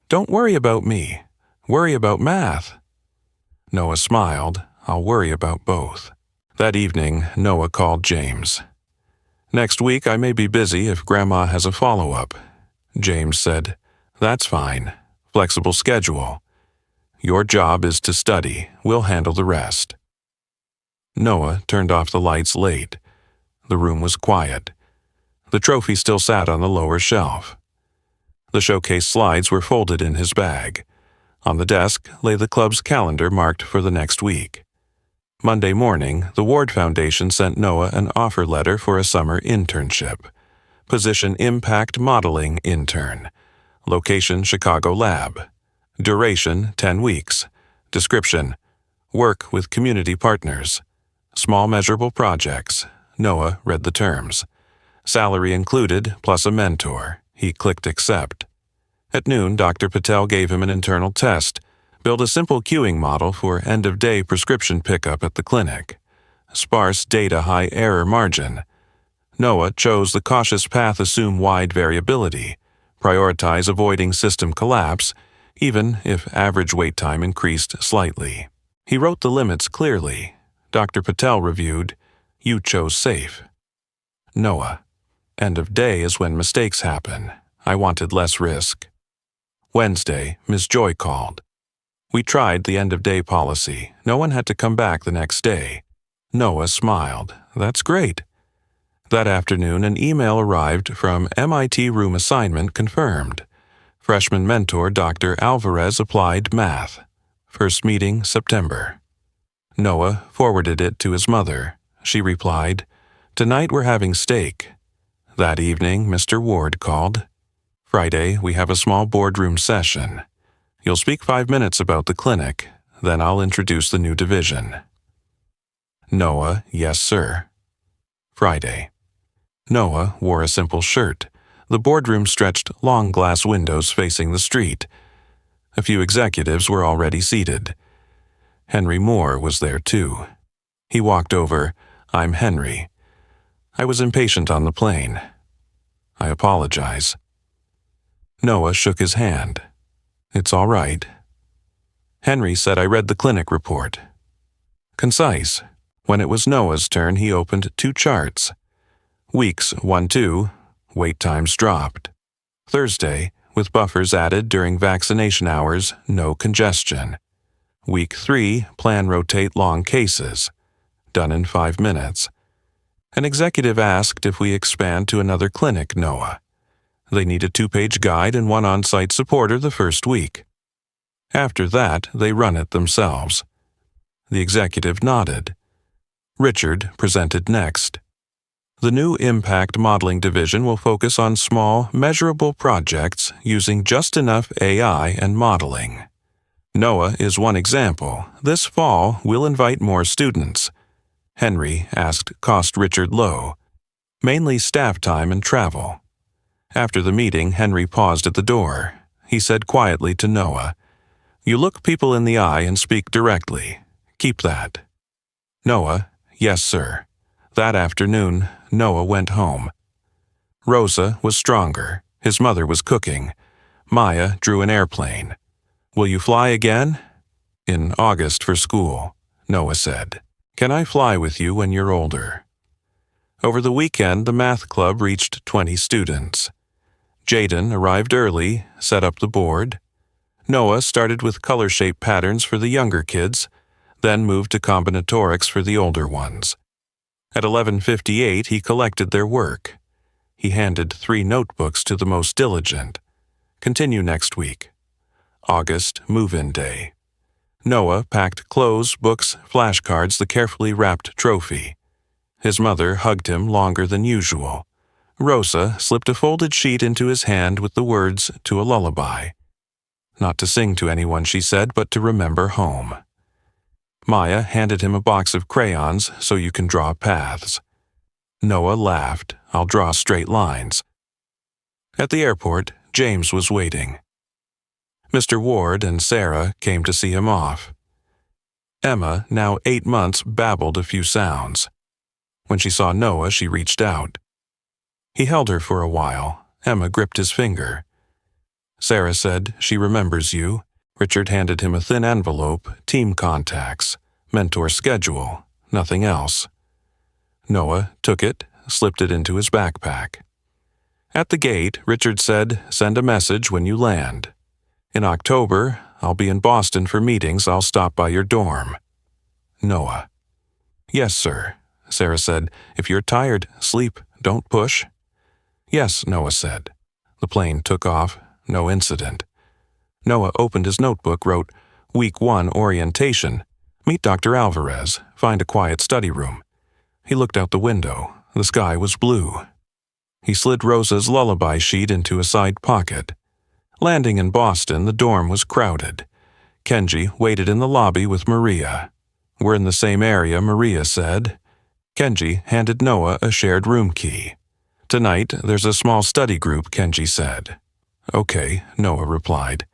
"Don't worry about me. Worry about math." Noah smiled. "I'll worry about both." That evening, Noah called James. "Next week I may be busy if Grandma has a follow-up." James said, "That's fine. Flexible schedule. Your job is to study. We'll handle the rest." Noah turned off the lights late. The room was quiet. The trophy still sat on the lower shelf. The showcase slides were folded in his bag. On the desk lay the club's calendar marked for the next week. Monday morning, the Ward Foundation sent Noah an offer letter for a summer internship. Position Impact Modeling Intern. Location Chicago Lab. Duration 10 weeks. Description: work with community partners. Small measurable projects. Noah read the terms. Salary included, plus a mentor. He clicked accept. At noon, Dr. Patel gave him an internal test. Build a simple queuing model for end-of-day prescription pickup at the clinic. Sparse data, high error margin. Noah chose the cautious path, assume wide variability. Prioritize avoiding system collapse, even if average wait time increased slightly. He wrote the limits clearly. Dr. Patel reviewed, "You chose safe." Noah: "End of day is when mistakes happen. I wanted less risk." Wednesday, Ms. Joy called. "We tried the end-of-day policy. No one had to come back the next day." Noah smiled. "That's great." That afternoon, an email arrived from MIT Room Assignment confirmed. Freshman mentor Dr. Alvarez applied math. First meeting, September. Noah forwarded it to his mother. She replied, "Tonight we're having steak." That evening, Mr. Ward called. Friday, we have a small boardroom session. You'll speak 5 minutes about the clinic, then I'll introduce the new division. Noah, yes, sir. Friday. Noah wore a simple shirt. The boardroom stretched long glass windows facing the street. A few executives were already seated. Henry Moore was there too. He walked over. I'm Henry. I was impatient on the plane. I apologize. Noah shook his hand. It's all right. Henry said I read the clinic report. Concise. When it was Noah's turn, he opened 2 charts. Weeks 1-2, wait times dropped. Thursday, with buffers added during vaccination hours, no congestion. Week 3, plan rotate long cases. Done in 5 minutes. An executive asked if we expand to another clinic, Noah. They need a 2-page guide and 1 on-site supporter the first week. After that, they run it themselves. The executive nodded. Richard presented next. The new Impact Modeling Division will focus on small, measurable projects using just enough AI and modeling. Noah is one example. This fall, we'll invite more students. Henry asked cost Richard low, mainly staff time and travel. After the meeting, Henry paused at the door. He said quietly to Noah, You look people in the eye and speak directly. Keep that. Noah, yes, sir. That afternoon, Noah went home. Rosa was stronger. His mother was cooking. Maya drew an airplane. Will you fly again? In August for school, Noah said. Can I fly with you when you're older? Over the weekend, the math club reached 20 students. Jaden arrived early, set up the board. Noah started with color-shaped patterns for the younger kids, then moved to combinatorics for the older ones. At 11:58, he collected their work. He handed 3 notebooks to the most diligent. Continue next week. August, move-in day. Noah packed clothes, books, flashcards, the carefully wrapped trophy. His mother hugged him longer than usual. Rosa slipped a folded sheet into his hand with the words to a lullaby. Not to sing to anyone, she said, but to remember home. Maya handed him a box of crayons so you can draw paths. Noah laughed. I'll draw straight lines. At the airport, James was waiting. Mr. Ward and Sarah came to see him off. Emma, now 8 months, babbled a few sounds. When she saw Noah, she reached out. He held her for a while. Emma gripped his finger. Sarah said, she remembers you. Richard handed him a thin envelope, team contacts, mentor schedule, nothing else. Noah took it, slipped it into his backpack. At the gate, Richard said, send a message when you land. In October, I'll be in Boston for meetings. I'll stop by your dorm. Noah. Yes, sir. Sarah said, if you're tired, sleep, don't push. Yes, Noah said. The plane took off, no incident. Noah opened his notebook, wrote, Week 1 orientation. Meet Dr. Alvarez. Find a quiet study room. He looked out the window. The sky was blue. He slid Rosa's lullaby sheet into a side pocket. Landing in Boston, the dorm was crowded. Kenji waited in the lobby with Maria. We're in the same area, Maria said. Kenji handed Noah a shared room key. Tonight, there's a small study group, Kenji said. Okay, Noah replied.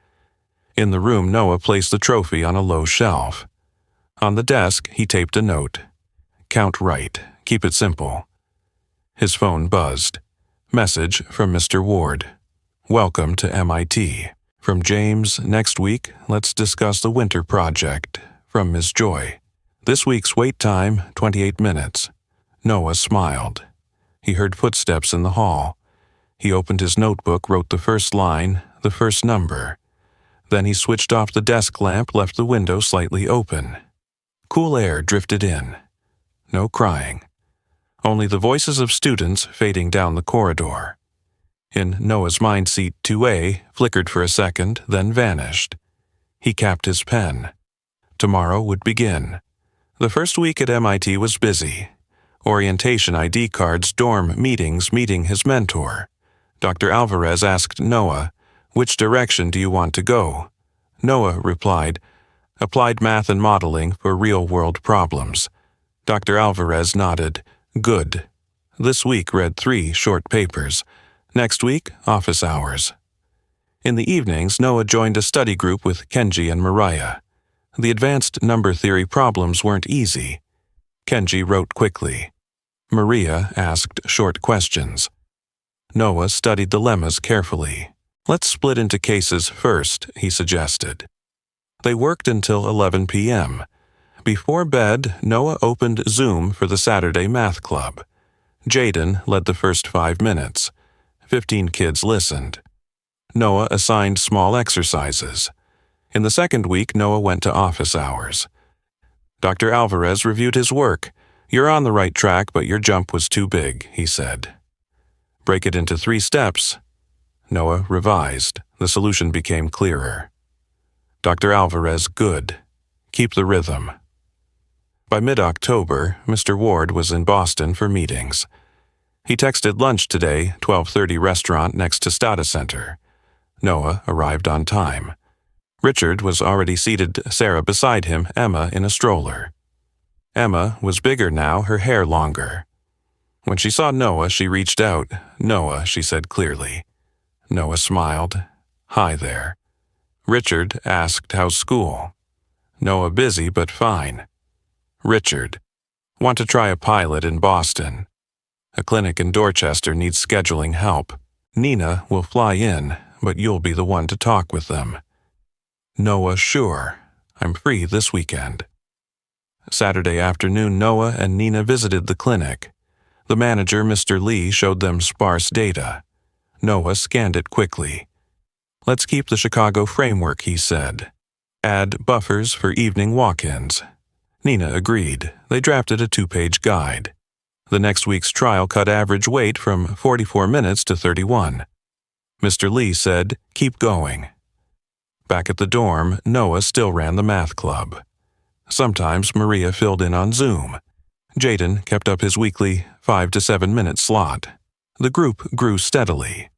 In the room, Noah placed the trophy on a low shelf. On the desk, he taped a note. Count right. Keep it simple. His phone buzzed. Message from Mr. Ward. Welcome to MIT. From James, next week, let's discuss the winter project. From Ms. Joy. This week's wait time, 28 minutes. Noah smiled. He heard footsteps in the hall. He opened his notebook, wrote the first line, the first number. Then he switched off the desk lamp, left the window slightly open. Cool air drifted in. No crying. Only the voices of students fading down the corridor. In Noah's mind seat 2A, flickered for a second, then vanished. He capped his pen. Tomorrow would begin. The first week at MIT was busy. Orientation ID cards, dorm meetings, meeting his mentor. Dr. Alvarez asked Noah, "Which direction do you want to go?" Noah replied, "Applied math and modeling for real-world problems." Dr. Alvarez nodded, "Good." This week read 3 short papers. Next week, office hours. In the evenings, Noah joined a study group with Kenji and Mariah. The advanced number theory problems weren't easy. Kenji wrote quickly. Maria asked short questions. Noah studied dilemmas carefully. "Let's split into cases first," he suggested. They worked until 11 p.m. Before bed, Noah opened Zoom for the Saturday Math Club. Jaden led the first 5 minutes. 15 kids listened. Noah assigned small exercises. In the second week, Noah went to office hours. Dr. Alvarez reviewed his work. "You're on the right track, but your jump was too big," he said. "Break it into 3 steps." Noah revised. The solution became clearer. Dr. Alvarez, "Good. Keep the rhythm." By mid-October, Mr. Ward was in Boston for meetings. He texted lunch today, 12:30 restaurant next to Stata Center. Noah arrived on time. Richard was already seated, Sarah beside him, Emma in a stroller. Emma was bigger now, her hair longer. When she saw Noah, she reached out. "Noah," she said clearly. Noah smiled. "Hi there." Richard asked, "How's school?" Noah, "Busy, but fine." Richard, "Want to try a pilot in Boston. A clinic in Dorchester needs scheduling help. Nina will fly in, but you'll be the one to talk with them." Noah, "Sure. I'm free this weekend." Saturday afternoon, Noah and Nina visited the clinic. The manager, Mr. Lee, showed them sparse data. Noah scanned it quickly. "Let's keep the Chicago framework," he said. "Add buffers for evening walk-ins." Nina agreed. They drafted a 2-page guide. The next week's trial cut average wait from 44 minutes to 31. Mr. Lee said, "Keep going." Back at the dorm, Noah still ran the math club. Sometimes Maria filled in on Zoom. Jaden kept up his weekly 5 to 7 minute slot. The group grew steadily.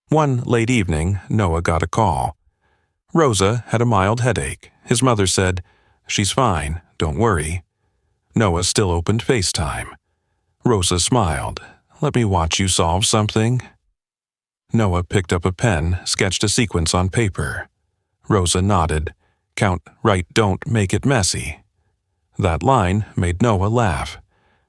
One late evening, Noah got a call. Rosa had a mild headache. His mother said, "She's fine, don't worry." Noah still opened FaceTime. Rosa smiled. "Let me watch you solve something." Noah picked up a pen, sketched a sequence on paper. Rosa nodded. "Count, right, don't make it messy." That line made Noah laugh.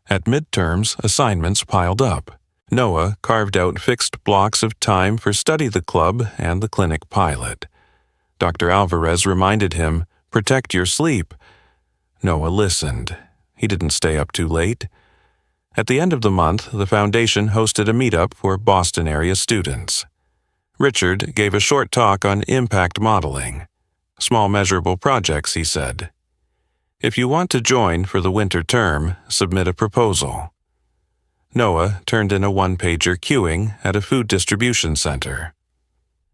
At midterms, assignments piled up. Noah carved out fixed blocks of time for Study the Club and the clinic pilot. Dr. Alvarez reminded him, "Protect your sleep." Noah listened. He didn't stay up too late. At the end of the month, the foundation hosted a meetup for Boston area students. Richard gave a short talk on impact modeling. "Small measurable projects," he said. "If you want to join for the winter term, submit a proposal." Noah turned in a 1-pager queuing at a food distribution center.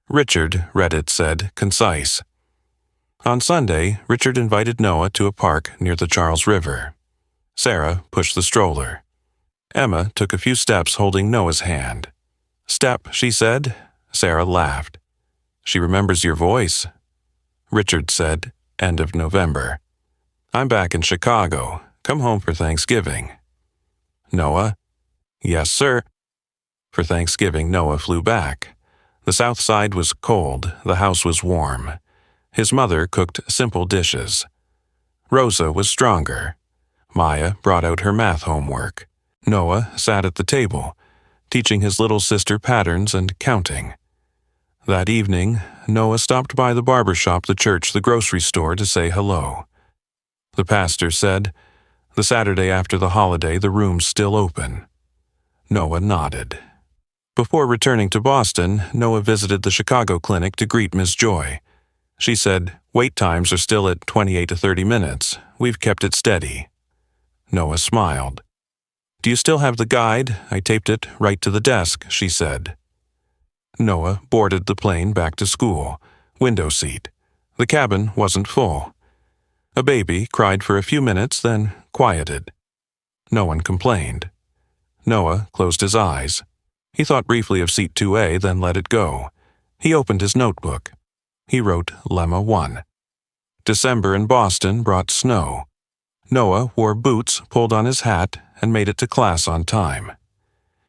Richard read it, said, concise. On Sunday, Richard invited Noah to a park near the Charles River. Sarah pushed the stroller. Emma took a few steps holding Noah's hand. "Step," she said. Sarah laughed. "She remembers your voice." Richard said, "End of November. I'm back in Chicago. Come home for Thanksgiving." Noah, "Yes, sir." For Thanksgiving, Noah flew back. The South Side was cold, the house was warm. His mother cooked simple dishes. Rosa was stronger. Maya brought out her math homework. Noah sat at the table, teaching his little sister patterns and counting. That evening, Noah stopped by the barber shop, the church, the grocery store to say hello. The pastor said, "The Saturday after the holiday, the room's still open." Noah nodded. Before returning to Boston, Noah visited the Chicago clinic to greet Ms. Joy. She said, "Wait times are still at 28 to 30 minutes. We've kept it steady." Noah smiled. "Do you still have the guide? I taped it right to the desk," she said. Noah boarded the plane back to school, window seat. The cabin wasn't full. A baby cried for a few minutes, then quieted. No one complained. Noah closed his eyes. He thought briefly of seat 2A, then let it go. He opened his notebook. He wrote Lemma 1. December in Boston brought snow. Noah wore boots, pulled on his hat, and made it to class on time.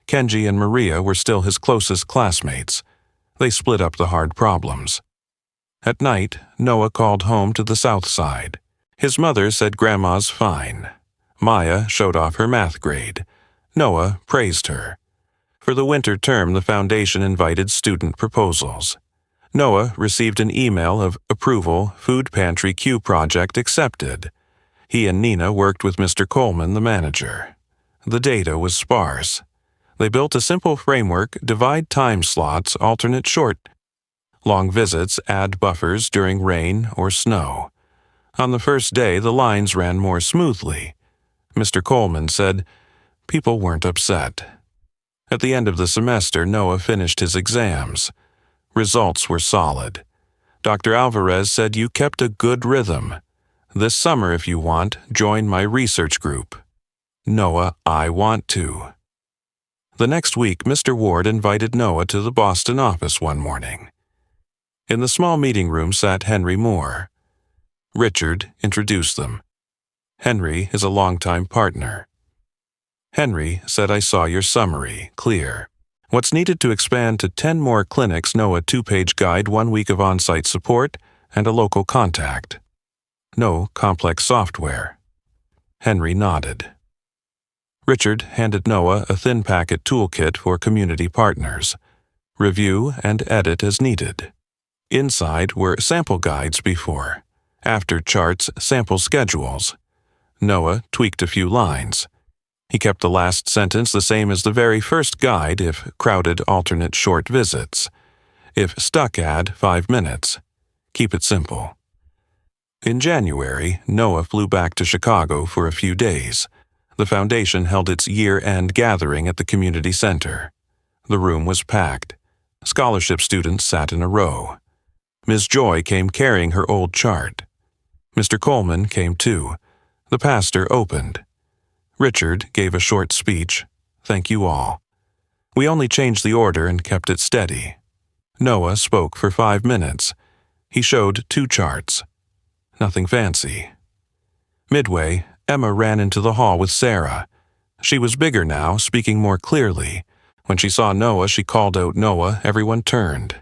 Kenji and Maria were still his closest classmates. They split up the hard problems. At night, Noah called home to the south side. His mother said Grandma's fine. Maya showed off her math grade. Noah praised her. For the winter term, the foundation invited student proposals. Noah received an email of approval, Food Pantry Q project accepted. He and Nina worked with Mr. Coleman, the manager. The data was sparse. They built a simple framework, divide time slots, alternate short. Long visits, add buffers during rain or snow. On the first day, the lines ran more smoothly. Mr. Coleman said people weren't upset. At the end of the semester, Noah finished his exams. Results were solid. Dr. Alvarez said you kept a good rhythm. This summer, if you want, join my research group. Noah, I want to. The next week, Mr. Ward invited Noah to the Boston office one morning. In the small meeting room sat Henry Moore. Richard introduced them. Henry is a longtime partner. Henry said, I saw your summary, clear. What's needed to expand to 10 more clinics, know a 2-page guide, 1 week of on-site support, and a local contact. No complex software. Henry nodded. Richard handed Noah a thin packet toolkit for community partners. Review and edit as needed. Inside were sample guides before, after charts, sample schedules. Noah tweaked a few lines. He kept the last sentence the same as the very first guide if crowded alternate short visits. If stuck, add 5 minutes. Keep it simple. In January, Noah flew back to Chicago for a few days. The foundation held its year-end gathering at the community center. The room was packed. Scholarship students sat in a row. Ms. Joy came carrying her old chart. Mr. Coleman came too. The pastor opened. Richard gave a short speech. Thank you all. We only changed the order and kept it steady. Noah spoke for 5 minutes. He showed 2 charts. Nothing fancy. Midway, Emma ran into the hall with Sarah. She was bigger now, speaking more clearly. When she saw Noah, she called out Noah. Everyone turned.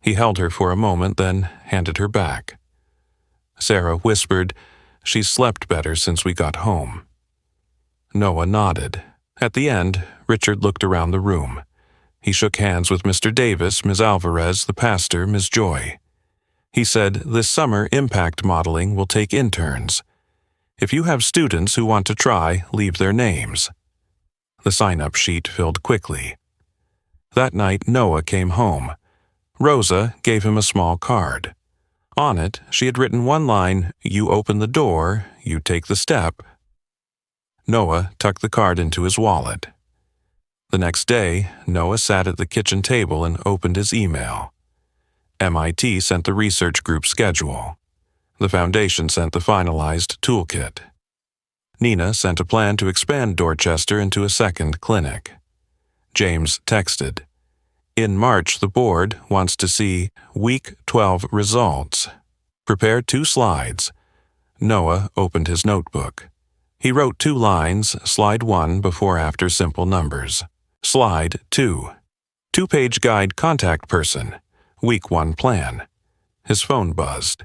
He held her for a moment, then handed her back. Sarah whispered, She's slept better since we got home. Noah nodded. At the end, Richard looked around the room. He shook hands with Mr. Davis, Ms. Alvarez, the pastor, Ms. Joy. He said, this summer impact modeling will take interns. If you have students who want to try, leave their names. The sign-up sheet filled quickly. That night, Noah came home. Rosa gave him a small card. On it, she had written one line, You open the door, you take the step. Noah tucked the card into his wallet. The next day, Noah sat at the kitchen table and opened his email. MIT sent the research group schedule. The foundation sent the finalized toolkit. Nina sent a plan to expand Dorchester into a second clinic. James texted, In March, the board wants to see Week 12 results. Prepare 2 slides. Noah opened his notebook. He wrote 2 lines, slide 1 before-after simple numbers. Slide 2. 2-page guide contact person. Week 1 plan. His phone buzzed.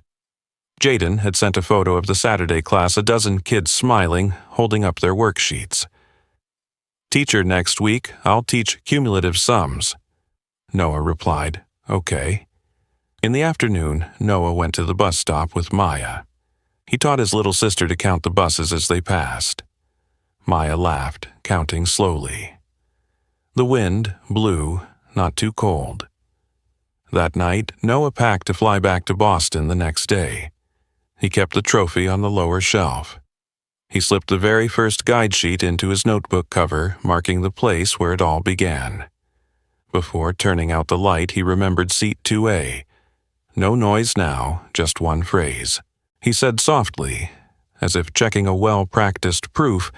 Jaden had sent a photo of the Saturday class, a dozen kids smiling, holding up their worksheets. Teacher next week, I'll teach cumulative sums. Noah replied, Okay. In the afternoon, Noah went to the bus stop with Maya. He taught his little sister to count the buses as they passed. Maya laughed, counting slowly. The wind blew, not too cold. That night, Noah packed to fly back to Boston the next day. He kept the trophy on the lower shelf. He slipped the very first guide sheet into his notebook cover, marking the place where it all began. Before turning out the light, he remembered seat 2A. No noise now, just one phrase. He said softly, as if checking a well-practiced proof,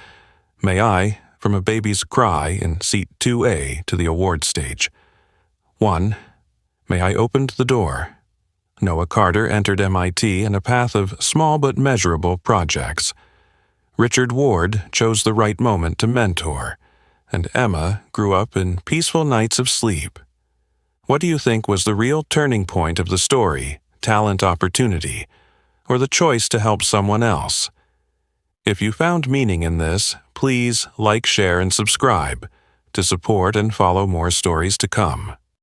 May I from a baby's cry in seat 2A to the award stage. 1. May I opened the door. Noah Carter entered MIT in a path of small but measurable projects. Richard Ward chose the right moment to mentor, and Emma grew up in peaceful nights of sleep. What do you think was the real turning point of the story, talent opportunity, or the choice to help someone else? If you found meaning in this, please like, share, and subscribe to support and follow more stories to come.